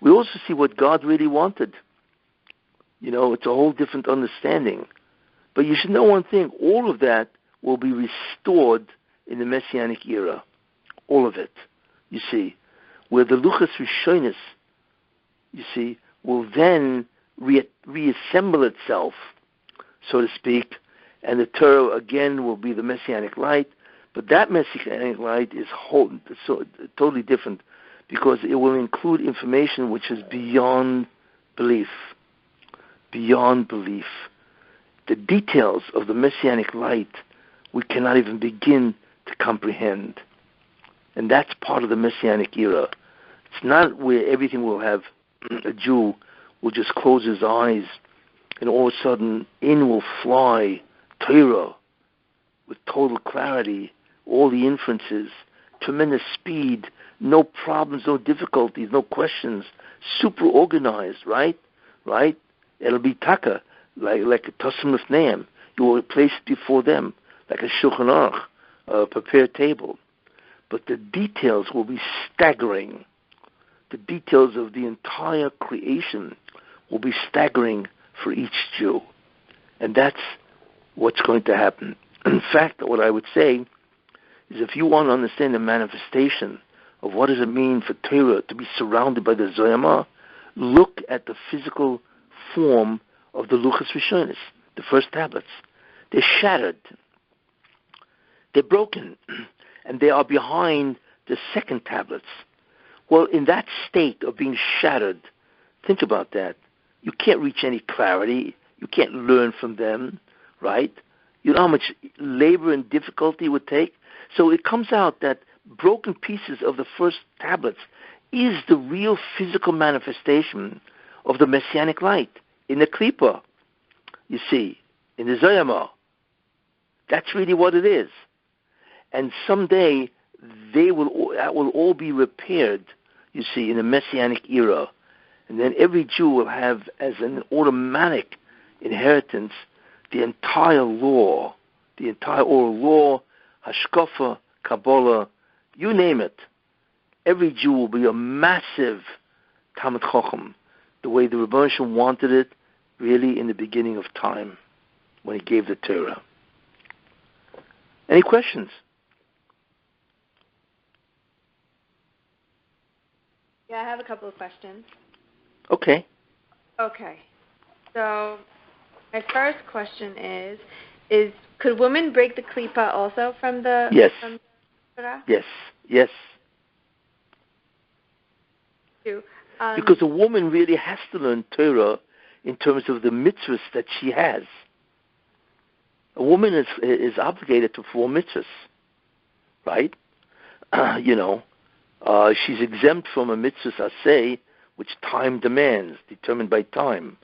We also see what God really wanted. You know, it's a whole different understanding. But you should know one thing, all of that will be restored in the Messianic era. All of it, you see. Where the Luchas Rishonis, you see, will then reassemble itself, so to speak, and the Torah again will be the Messianic light. But that Messianic light is totally different, because it will include information which is beyond belief. Beyond belief. The details of the Messianic light we cannot even begin to comprehend. And that's part of the Messianic era. It's not where everything will have, a Jew will just close his eyes and all of a sudden in will fly Torah with total clarity, all the inferences, tremendous speed, no problems, no difficulties, no questions, super organized, right? Right? It'll be taka, like a Tosim Lefneim. You will place it before them, like a Shulchan Aruch, a prepared table. But the details will be staggering. The details of the entire creation will be staggering for each Jew. And that's what's going to happen. In fact, what I would say is if you want to understand the manifestation of what does it mean for Torah to be surrounded by the Zoyama, look at the physical form of the Luchas Rishonis, the first tablets. They're shattered. They're broken. And they are behind the second tablets. Well, in that state of being shattered, think about that. You can't reach any clarity. You can't learn from them, right? You know how much labor and difficulty it would take? So it comes out that broken pieces of the first tablets is the real physical manifestation of the Messianic light in the Klipah, you see, in the Zoyama. That's really what it is. And someday that will all be repaired, you see, in the Messianic era. And then every Jew will have as an automatic inheritance the entire law, the entire oral law, Hashkafa, Kabbalah, you name it. Every Jew will be a massive Talmid Chacham, the way the Rebbe wanted it, really in the beginning of time, when he gave the Torah. Any questions? Yeah, I have a couple of questions. Okay. So my first question is could women break the Klipah also from the Yes. From the Torah? Yes. Because a woman really has to learn Torah in terms of the mitzvahs that she has. A woman is obligated to perform mitzvahs, right? She's exempt from a mitzvah aseh, which time demands, determined by time.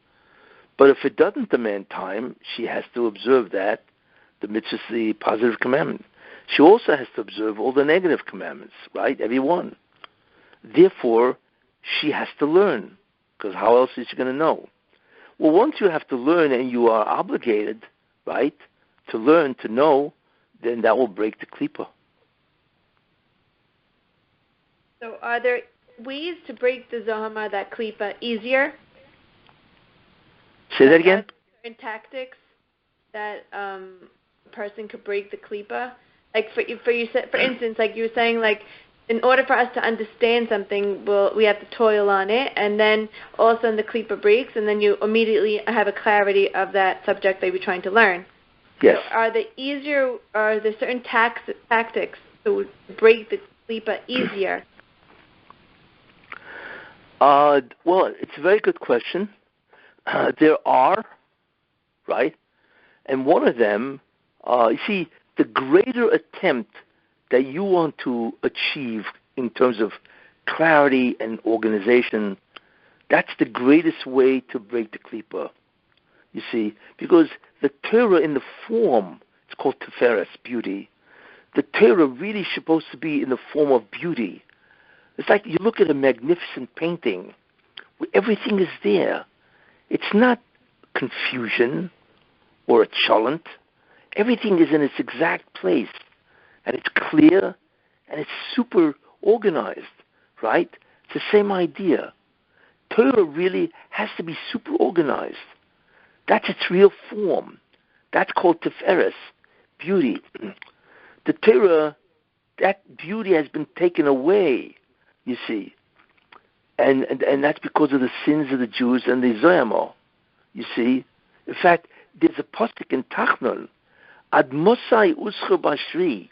But if it doesn't demand time, she has to observe that, the mitzvah, the positive commandment. She also has to observe all the negative commandments, right? Every one. Therefore, she has to learn, because how else is she going to know? Well, once you have to learn and you are obligated, right, to learn, to know, then that will break the Klipah. So are there ways to break the Zohama, that Klipah, easier? Say that again? Are there certain tactics that a person could break the Klipah? Like for instance, like you were saying, like in order for us to understand something, we have to toil on it, and then all of a sudden the Klipah breaks, and then you immediately have a clarity of that subject that you're trying to learn. Yes. So are there certain tactics to break the Klipah easier? Well, it's a very good question. There are, right? And one of them, you see, the greater attempt that you want to achieve in terms of clarity and organization, that's the greatest way to break the Klipah. You see, because the Torah in the form, it's called Tiferes, beauty. The Torah really is supposed to be in the form of beauty. It's like you look at a magnificent painting where everything is there. It's not confusion or a cholent. Everything is in its exact place, and it's clear, and it's super organized, right? It's the same idea. Torah really has to be super organized. That's its real form. That's called Tiferes, beauty. The Torah, that beauty has been taken away, you see. And that's because of the sins of the Jews and the Zoyama, you see. In fact, there's a pasuk in Tachnun, Ad Mosai Uscha Bashri.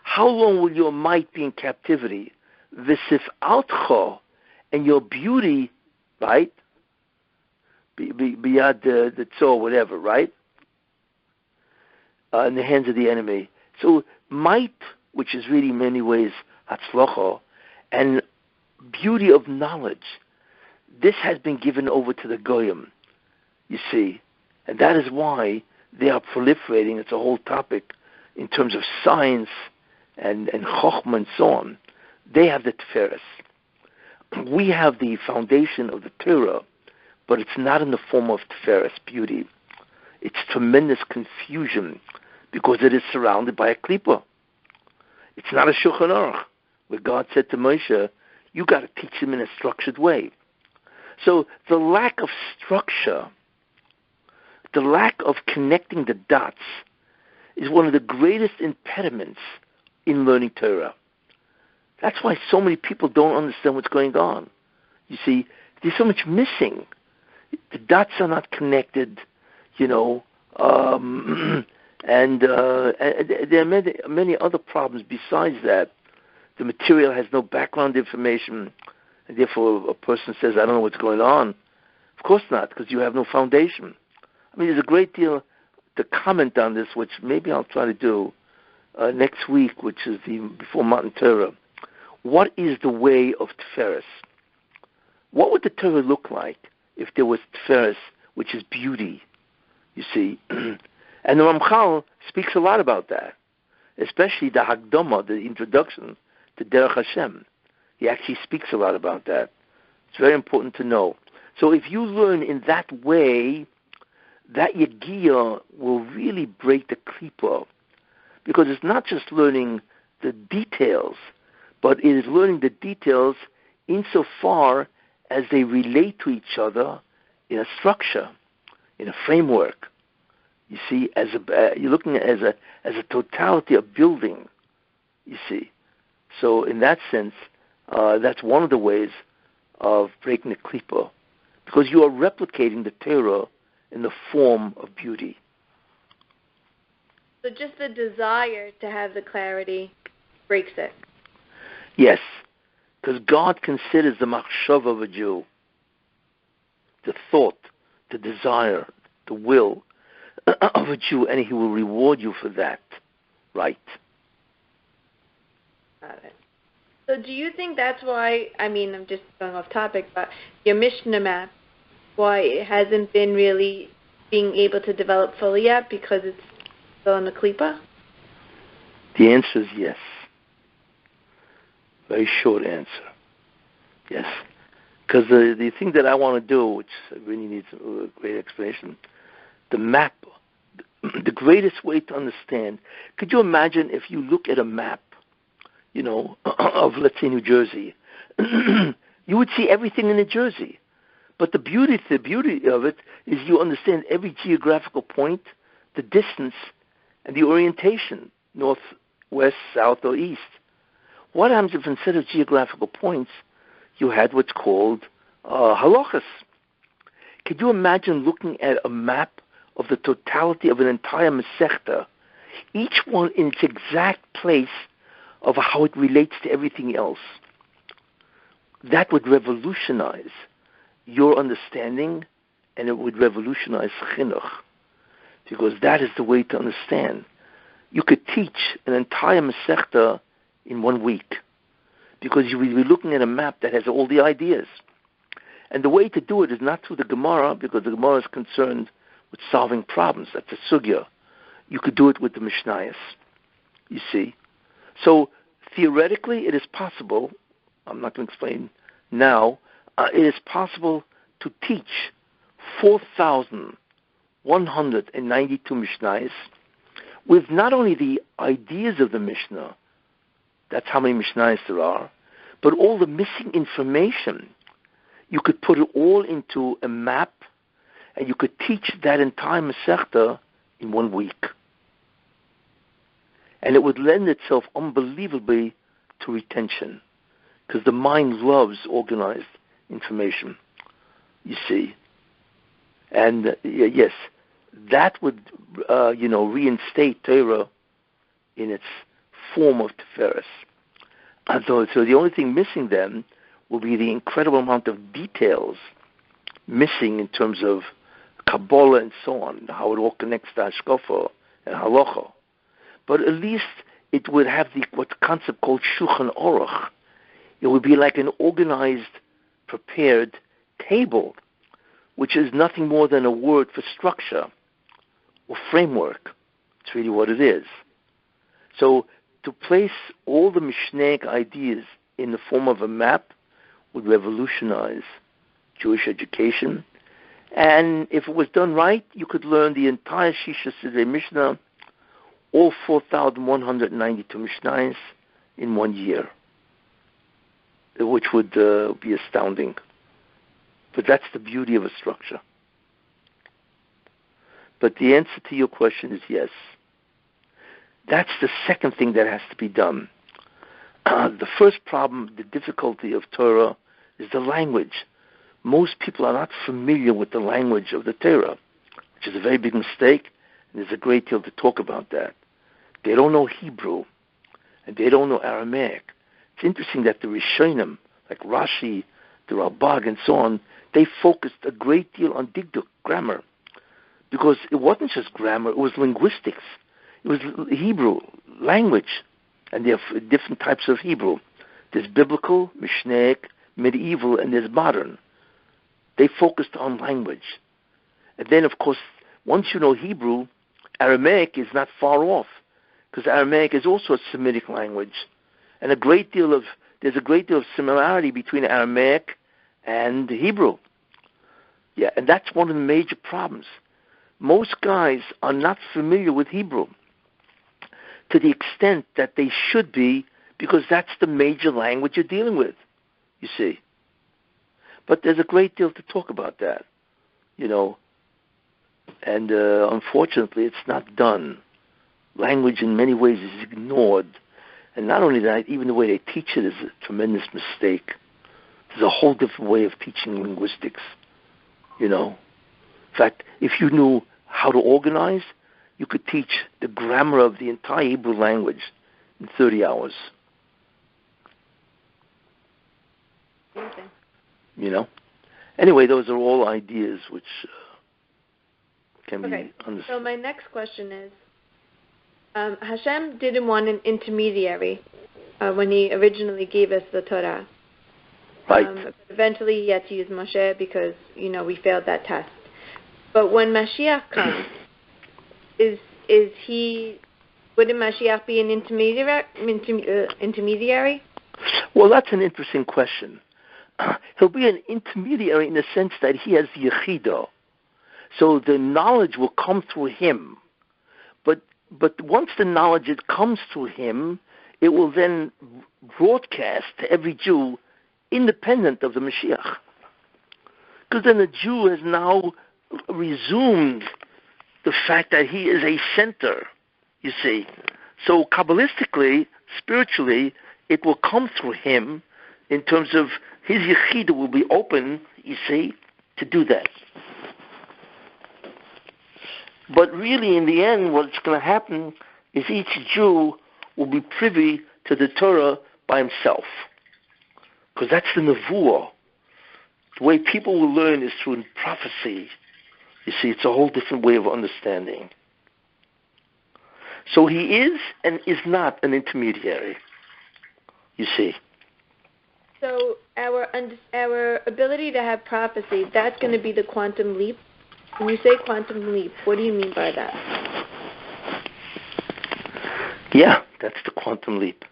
How long will your might be in captivity? Visif Altcha, and your beauty, right? Beyond the tzor, whatever, right? In the hands of the enemy. So might, which is really in many ways Hatzlacha, and beauty of knowledge, this has been given over to the Goyim, you see. And that is why they are proliferating. It's a whole topic in terms of science and Chochmah and so on. They have the Tiferes. We have the foundation of the Torah, but it's not in the form of Tiferes, beauty. It's tremendous confusion because it is surrounded by a Klipah. It's not a Shulchan Aruch, where God said to Moshe, you got to teach them in a structured way. So the lack of structure, the lack of connecting the dots, is one of the greatest impediments in learning Torah. That's why so many people don't understand what's going on. You see, there's so much missing. The dots are not connected, and there are many other problems besides that. The material has no background information, and therefore a person says, I don't know what's going on. Of course not, because you have no foundation. I mean, there's a great deal to comment on this, which maybe I'll try to do next week, which is before Matan Torah. What is the way of Tiferes? What would the Torah look like if there was Tiferes, which is beauty, you see? And the Ramchal speaks a lot about that, especially the Hagdama, the introduction to Derech Hashem. He actually speaks a lot about that. It's very important to know. So if you learn in that way, that Yegiya will really break the Klipah, because it's not just learning the details, but it is learning the details insofar as they relate to each other in a structure, in a framework. You see, you're looking at it as a totality of building. You see, so in that sense, that's one of the ways of breaking the Klipah, because you are replicating the Torah in the form of beauty. So just the desire to have the clarity breaks it. Yes, because God considers the machshava of a Jew, the thought, the desire, the will of a Jew, and He will reward you for that. Right. Got it. So do you think that's why, I'm just going off topic, but your Mishnah map, why it hasn't been really being able to develop fully yet, because it's still in the Klipah? The answer is yes. Very short answer. Yes. Because the thing that I want to do, which really needs a great explanation, the map, the greatest way to understand, could you imagine if you look at a map, of, let's say, New Jersey, you would see everything in New Jersey. But the beauty of it is you understand every geographical point, the distance, and the orientation, north, west, south, or east. What happens if instead of geographical points, you had what's called halachas? Could you imagine looking at a map of the totality of an entire Masechta, each one in its exact place of how it relates to everything else? That would revolutionize your understanding, and it would revolutionize chinuch, because that is the way to understand. You could teach an entire Masechta in 1 week, because you will be looking at a map that has all the ideas. And the way to do it is not through the Gemara, because the Gemara is concerned with solving problems. That's a sugya. You could do it with the Mishnayos, you see. So theoretically, it is possible, I'm not going to explain now, it is possible to teach 4,192 Mishnayos with not only the ideas of the Mishnah, that's how many Mishnayos there are, but all the missing information. You could put it all into a map, and you could teach that entire Masechta in 1 week. And it would lend itself unbelievably to retention, because the mind loves organized information, you see. And yes, that would, reinstate Torah in its form of Tiferes. So the only thing missing then will be the incredible amount of details missing in terms of Kabbalah and so on, how it all connects to Hashkafa and Halacha. But at least it would have what's concept called Shulchan Aruch. It would be like an organized, prepared table, which is nothing more than a word for structure or framework. It's really what it is. So to place all the Mishnaic ideas in the form of a map would revolutionize Jewish education. And if it was done right, you could learn the entire Shisha Sidrei Mishnah, all 4,192 Mishnayos, in 1 year, which would be astounding. But that's the beauty of a structure. But the answer to your question is yes. That's the second thing that has to be done. the first problem, the difficulty of Torah, is the language. Most people are not familiar with the language of the Torah, which is a very big mistake, and there's a great deal to talk about that. They don't know Hebrew, and they don't know Aramaic. It's interesting that the Rishonim, like Rashi, the Rabbi, and so on, they focused a great deal on Digduk, grammar, because it wasn't just grammar, it was linguistics. It was Hebrew, language, and there are different types of Hebrew. There's biblical, Mishnaic, medieval, and there's modern. They focused on language. And then, of course, once you know Hebrew, Aramaic is not far off, because Aramaic is also a Semitic language. And there's a great deal of similarity between Aramaic and Hebrew. Yeah, and that's one of the major problems. Most guys are not familiar with Hebrew to the extent that they should be, because that's the major language you're dealing with, you see. But there's a great deal to talk about that, and unfortunately it's not done. Language in many ways is ignored. And not only that, even the way they teach it is a tremendous mistake. There's a whole different way of teaching linguistics, In fact, if you knew how to organize, you could teach the grammar of the entire Hebrew language in 30 hours. Amazing. Anyway, those are all ideas which can be understood. So my next question is, Hashem didn't want an intermediary when he originally gave us the Torah. Right. But eventually he had to use Moshe because, we failed that test. But when Mashiach comes, wouldn't Mashiach be an intermediary? Well, that's an interesting question. He'll be an intermediary in the sense that he has Yechido. So the knowledge will come through him. But once the knowledge comes through him, it will then broadcast to every Jew independent of the Mashiach. Because then the Jew has now resumed the fact that he is a center, you see. So Kabbalistically, spiritually, it will come through him in terms of his Yechidah will be open, you see, to do that. But really, in the end, what's going to happen is each Jew will be privy to the Torah by himself. Because that's the Nevuah. The way people will learn is through prophecy. You see, it's a whole different way of understanding. So he is and is not an intermediary, you see. So our ability to have prophecy, that's going to be the quantum leap? When you say quantum leap, what do you mean by that? Yeah, that's the quantum leap.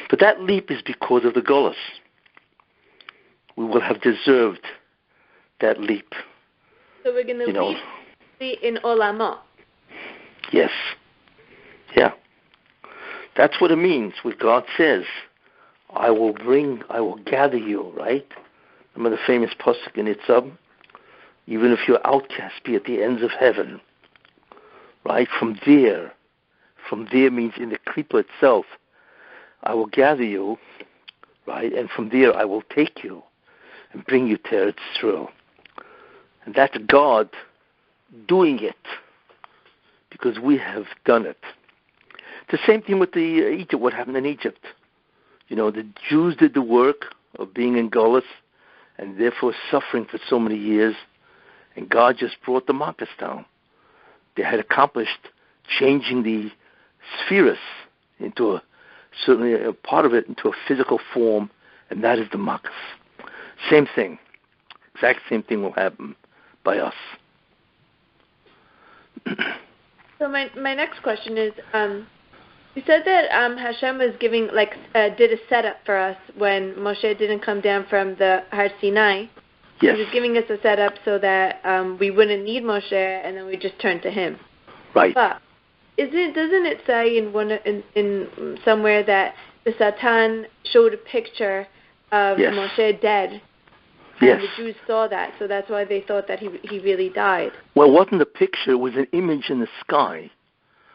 But that leap is because of the Golus. We will have deserved that leap. So we're going to leap in Olamo. Yes. Yeah. That's what it means. What God says, I will gather you, right? Remember the famous pasuk in Itzab? Even if your outcast be at the ends of heaven, right? From there means in the Klipah itself, I will gather you, right? And from there I will take you and bring you to Eretz Yisrael. And that's God doing it because we have done it. The same thing with Egypt, what happened in Egypt. The Jews did the work of being in Golus and therefore suffering for so many years. And God just brought the Makkahs down. They had accomplished changing the spheres into certainly a part of it into a physical form, and that is the Makkahs. Same thing. Exact same thing will happen by us. So my next question is, you said that Hashem was giving, did a setup for us when Moshe didn't come down from the Har Sinai. Yes. He was giving us a setup so that we wouldn't need Moshe, and then we just turn to him. Right. But doesn't it say in somewhere that the Satan showed a picture of Moshe dead? And the Jews saw that, so that's why they thought that he really died. Well, it wasn't a picture, it was an image in the sky.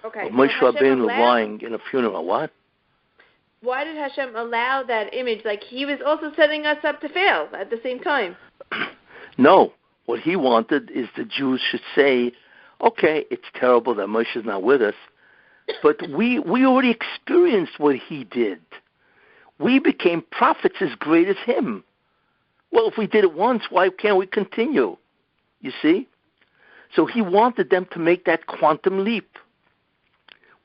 Okay. Of Moshe Rabbeinu lying in a funeral. What? why did Hashem allow that image? Like, he was also setting us up to fail at the same time. No. What he wanted is the Jews should say, okay, it's terrible that Moshe is not with us, but we already experienced what he did. We became prophets as great as him. Well, if we did it once, why can't we continue? You see? So he wanted them to make that quantum leap,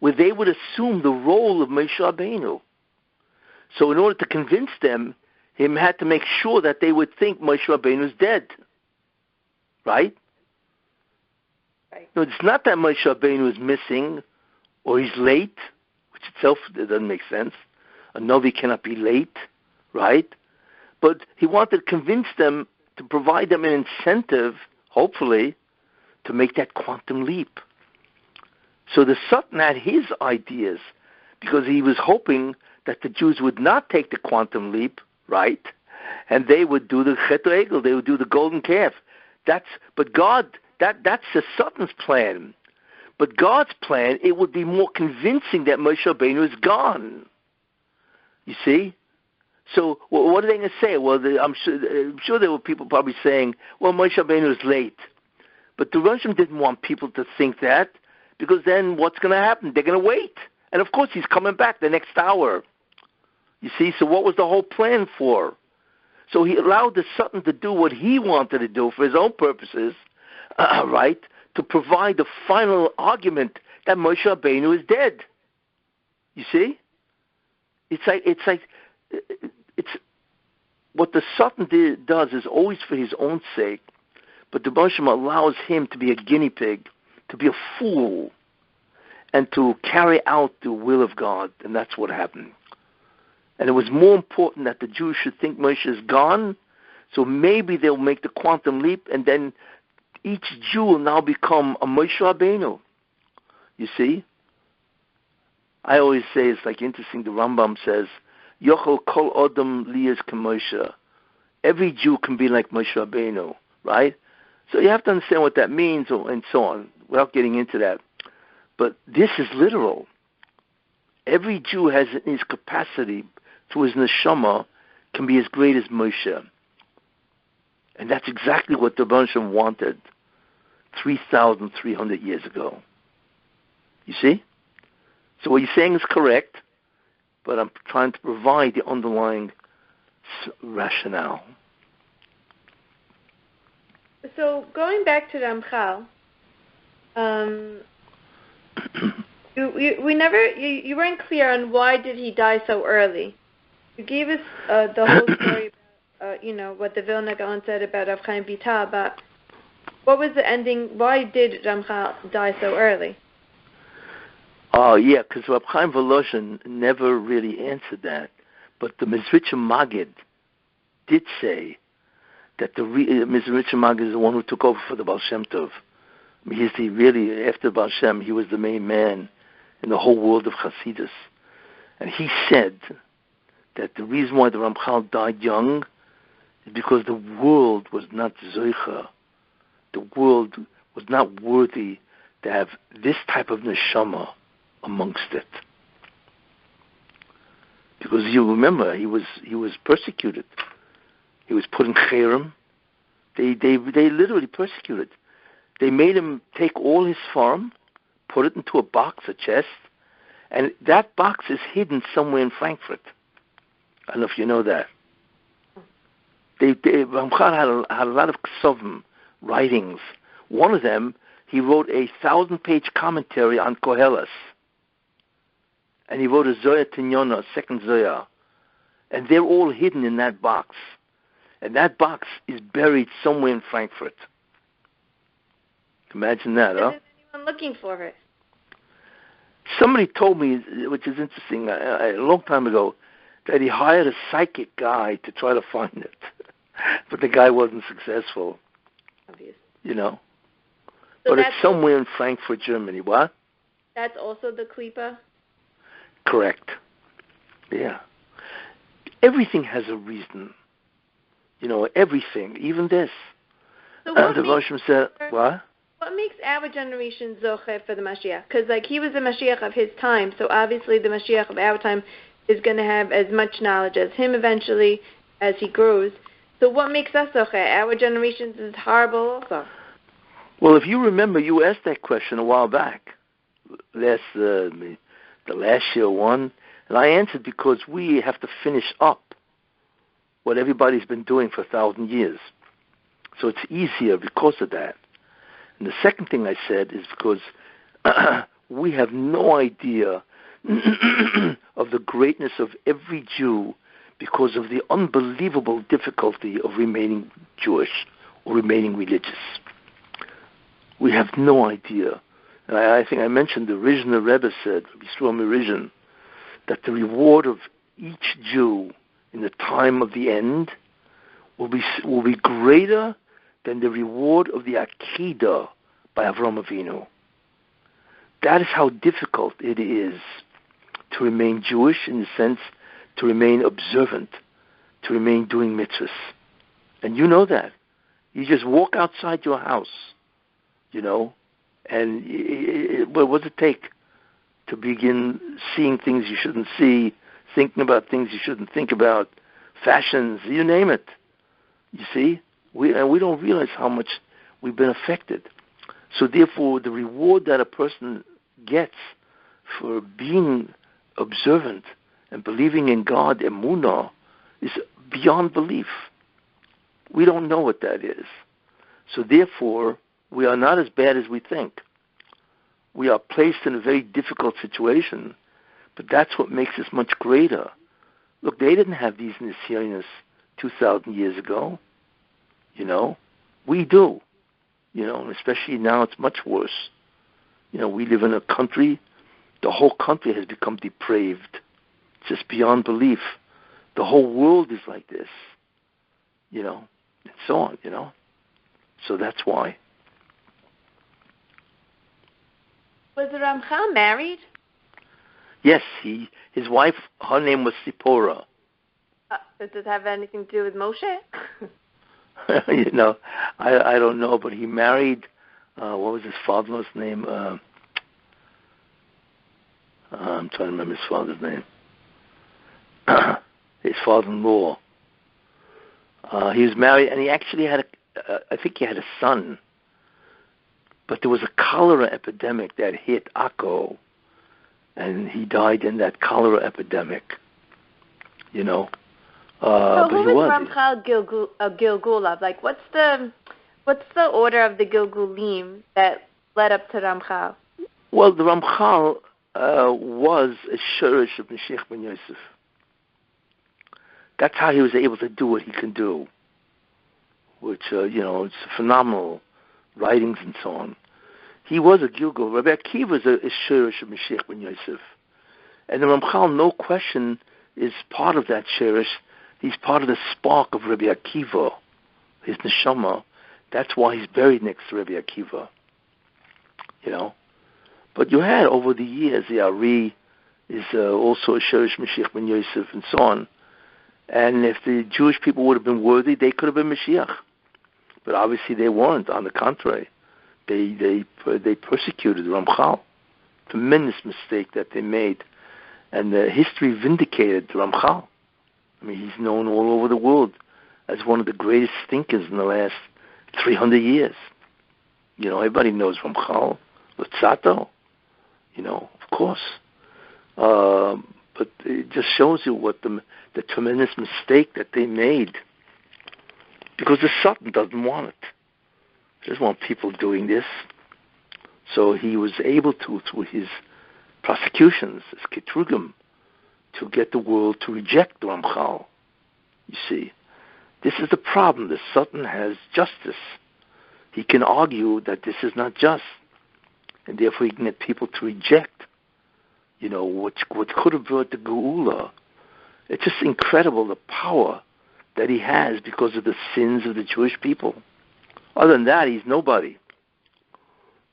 where they would assume the role of Moshe Rabbeinu. So in order to convince them, he had to make sure that they would think Moshe Rabbeinu is dead. Right? Right. No, it's not that Moshe Rabbeinu is missing or he's late, which itself doesn't make sense. A Novi cannot be late, right? But he wanted to convince them, to provide them an incentive, hopefully, to make that quantum leap. So the Satan had his ideas, because he was hoping that the Jews would not take the quantum leap, right? And they would do the Chet Egel, they would do the golden calf. That's the Satan's plan. But God's plan, it would be more convincing that Moshe Rabbeinu is gone. You see? So what are they going to say? Well, I'm sure there were people probably saying, well, Moshe Rabbeinu is late. But the Russian didn't want people to think that, because then what's going to happen? They're going to wait. And of course he's coming back the next hour. You see? So what was the whole plan for? So he allowed the Satan to do what he wanted to do for his own purposes, right? To provide the final argument that Moshe Rabbeinu is dead. You see? It's what the Satan does is always for his own sake, but the Moshe allows him to be a guinea pig, to be a fool, and to carry out the will of God, and that's what happened. And it was more important that the Jews should think Moshe is gone, so maybe they'll make the quantum leap, and then each Jew will now become a Moshe Rabbeinu. You see? I always say, it's like interesting, the Rambam says, Yochel kol odom liyas k'Moshe. Every Jew can be like Moshe Rabbeinu, right? So you have to understand what that means, and so on, without getting into that. But this is literal. Every Jew has in his capacity, through his neshama, can be as great as Moshe. And that's exactly what the Rebbe wanted 3,300 years ago. You see? So what you're saying is correct, but I'm trying to provide the underlying rationale. So going back to Ramchal, you weren't clear on why did he die so early. You gave us the whole story about, what the Vilna Gaon said about Rav Chaim Vital, but what was the ending? Why did Ramchal die so early? Oh, yeah, because Rav Chaim Volozhin never really answered that. But the Mizritcha Magid did say that the Mizritcha Magid is the one who took over for the Baal Shem Tov. I mean, after Baal Shem, he was the main man in the whole world of Hasidus. And he said that the reason why the Ramchal died young is because the world was not zoicha. The world was not worthy to have this type of neshama amongst it. Because you remember, he was persecuted. He was put in cherem. They literally persecuted. They made him take all his farm, put it into a box, a chest, and that box is hidden somewhere in Frankfurt. I don't know if you know that. Ramchal had a lot of ksovim, writings. One of them, he wrote a 1,000-page commentary on Koheles. And he wrote a Zoya Tinyona, a second Zoya. And they're all hidden in that box. And that box is buried somewhere in Frankfurt. Imagine that, huh? Is anyone looking for it? Somebody told me, which is interesting, a long time ago, that he hired a psychic guy to try to find it. But the guy wasn't successful. Obvious. So but it's somewhere in Frankfurt, Germany. What? That's also the Klipah? Correct. Yeah. Everything has a reason. Everything, even this. So the Roshim said, what? What makes our generation zoche for the Mashiach? Because, he was the Mashiach of his time, so obviously the Mashiach of our time is going to have as much knowledge as him eventually as he grows. So what makes us zoche? Our generations is horrible also. Well, if you remember, you asked that question a while back, the last year one, and I answered because we have to finish up what everybody's been doing for 1,000 years. So it's easier because of that. And the second thing I said is because we have no idea of the greatness of every Jew because of the unbelievable difficulty of remaining Jewish or remaining religious. We have no idea. And I think I mentioned the Rizhner Rebbe said, Rabbi Rizhner, that the reward of each Jew in the time of the end will be greater than the reward of the Akedah by Avraham Avinu. That is how difficult it is to remain Jewish, in the sense to remain observant, to remain doing mitzvahs. And you know that. You just walk outside your house, and what does it take to begin seeing things you shouldn't see, thinking about things you shouldn't think about, fashions, you name it. You see? We don't realize how much we've been affected. So therefore, the reward that a person gets for being observant and believing in God, emunah, is beyond belief. We don't know what that is. So therefore, we are not as bad as we think. We are placed in a very difficult situation, but that's what makes us much greater. Look, they didn't have these nisyonos 2,000 years ago. We do. And especially now it's much worse. We live in a country, the whole country has become depraved. It's just beyond belief. The whole world is like this, and so on, So that's why. Was the Ramchal married? Yes, his wife, her name was Sipporah. Does it have anything to do with Moshe? I don't know, but he married, what was his father's name? I'm trying to remember his father's name. His father-in-law. He was married, and he actually had I think he had a son. But there was a cholera epidemic that hit Akko, and he died in that cholera epidemic. So who was Ramchal Gilgulav? Like, what's the order of the Gilgulim that led up to Ramchal? Well, the Ramchal was a shirish of Mashiach ben Yosef. That's how he was able to do what he can do, which, it's phenomenal writings and so on. He was a Gilgul. Rabbi Akiva is a shirish of Mashiach ben Yosef. And the Ramchal, no question, is part of that shirish. He's part of the spark of Rabbi Akiva, his neshama. That's why he's buried next to Rabbi Akiva. But you had, over the years, the Ari is also a shirish Mashiach ben Yosef and so on. And if the Jewish people would have been worthy, they could have been Mashiach. But obviously they weren't. On the contrary, they persecuted Ramchal. Tremendous mistake that they made. And history vindicated Ramchal. I mean, he's known all over the world as one of the greatest thinkers in the last 300 years. Everybody knows Ramchal, Lutzato, of course. But it just shows you what the tremendous mistake that they made. Because the Satan doesn't want it. He doesn't want people doing this. So he was able to, through his prosecutions, his ketrugim, to get the world to reject Ramchal. You see, this is the problem. The Satan has justice. He can argue that this is not just, and therefore he can get people to reject, what could have brought the Geula. It's just incredible, the power that he has because of the sins of the Jewish people. Other than that, he's nobody.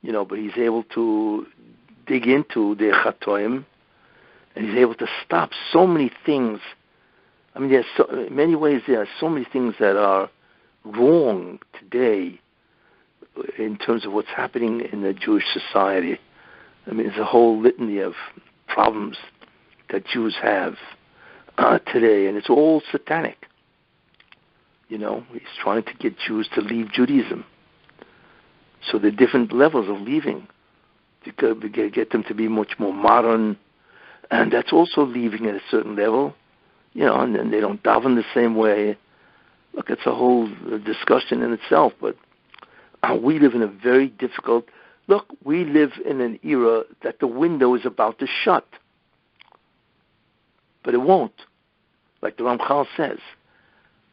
But he's able to dig into the Chatoim, and he's able to stop so many things. I mean, in many ways, there are so many things that are wrong today in terms of what's happening in the Jewish society. I mean, there's a whole litany of problems that Jews have. today, and it's all satanic. You know, he's trying to get Jews to leave Judaism. So there are different levels of leaving to get them to be much more modern, and that's also leaving at a certain level. You know, and then they don't daven the same way. Look, it's a whole discussion in itself, but we live in a very difficult... Look, we live in an era that the window is about to shut. But it won't. Like the Ramchal says,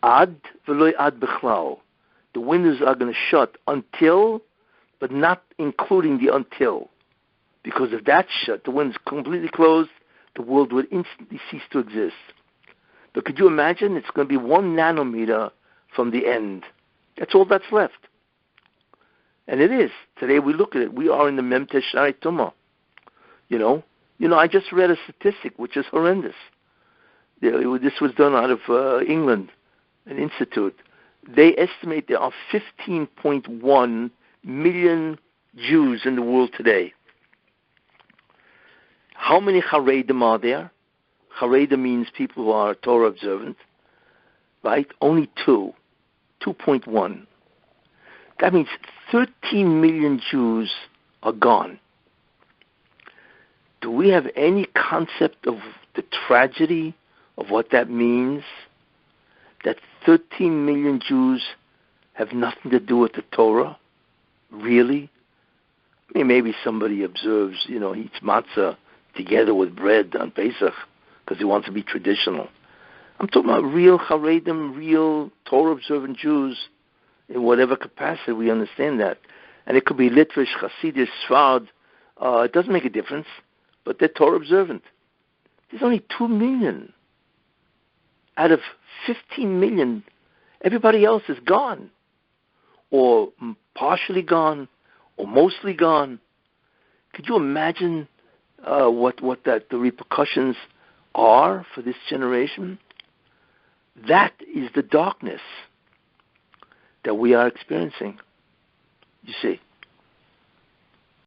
Ad v'lo ad bichlal. The windows are going to shut until, but not including the until. Because if that's shut, the window's completely closed, the world would instantly cease to exist. But could you imagine? It's going to be 1 nanometer from the end. That's all that's left. And it is. Today we look at it. We are in the Mem Tesharei Tumah. You know, I just read a statistic which is horrendous. This was done out of England, an institute. They estimate there are 15.1 million Jews in the world today. How many Haredim are there? Haredim means people who are Torah observant, right? Only 2.1. That means 13 million Jews are gone. Do we have any concept of the tragedy of what that means? That 13 million Jews have nothing to do with the Torah? Really? I mean, maybe somebody observes, eats matzah together with bread on Pesach because he wants to be traditional. I'm talking about real Haredim, real Torah-observant Jews in whatever capacity we understand that. And it could be Litvish, Hasidish, Sfard. It doesn't make a difference, but they're Torah-observant. There's only 2 million. Out of 15 million, everybody else is gone, or partially gone, or mostly gone. Could you imagine what the repercussions are for this generation? That is the darkness that we are experiencing, you see.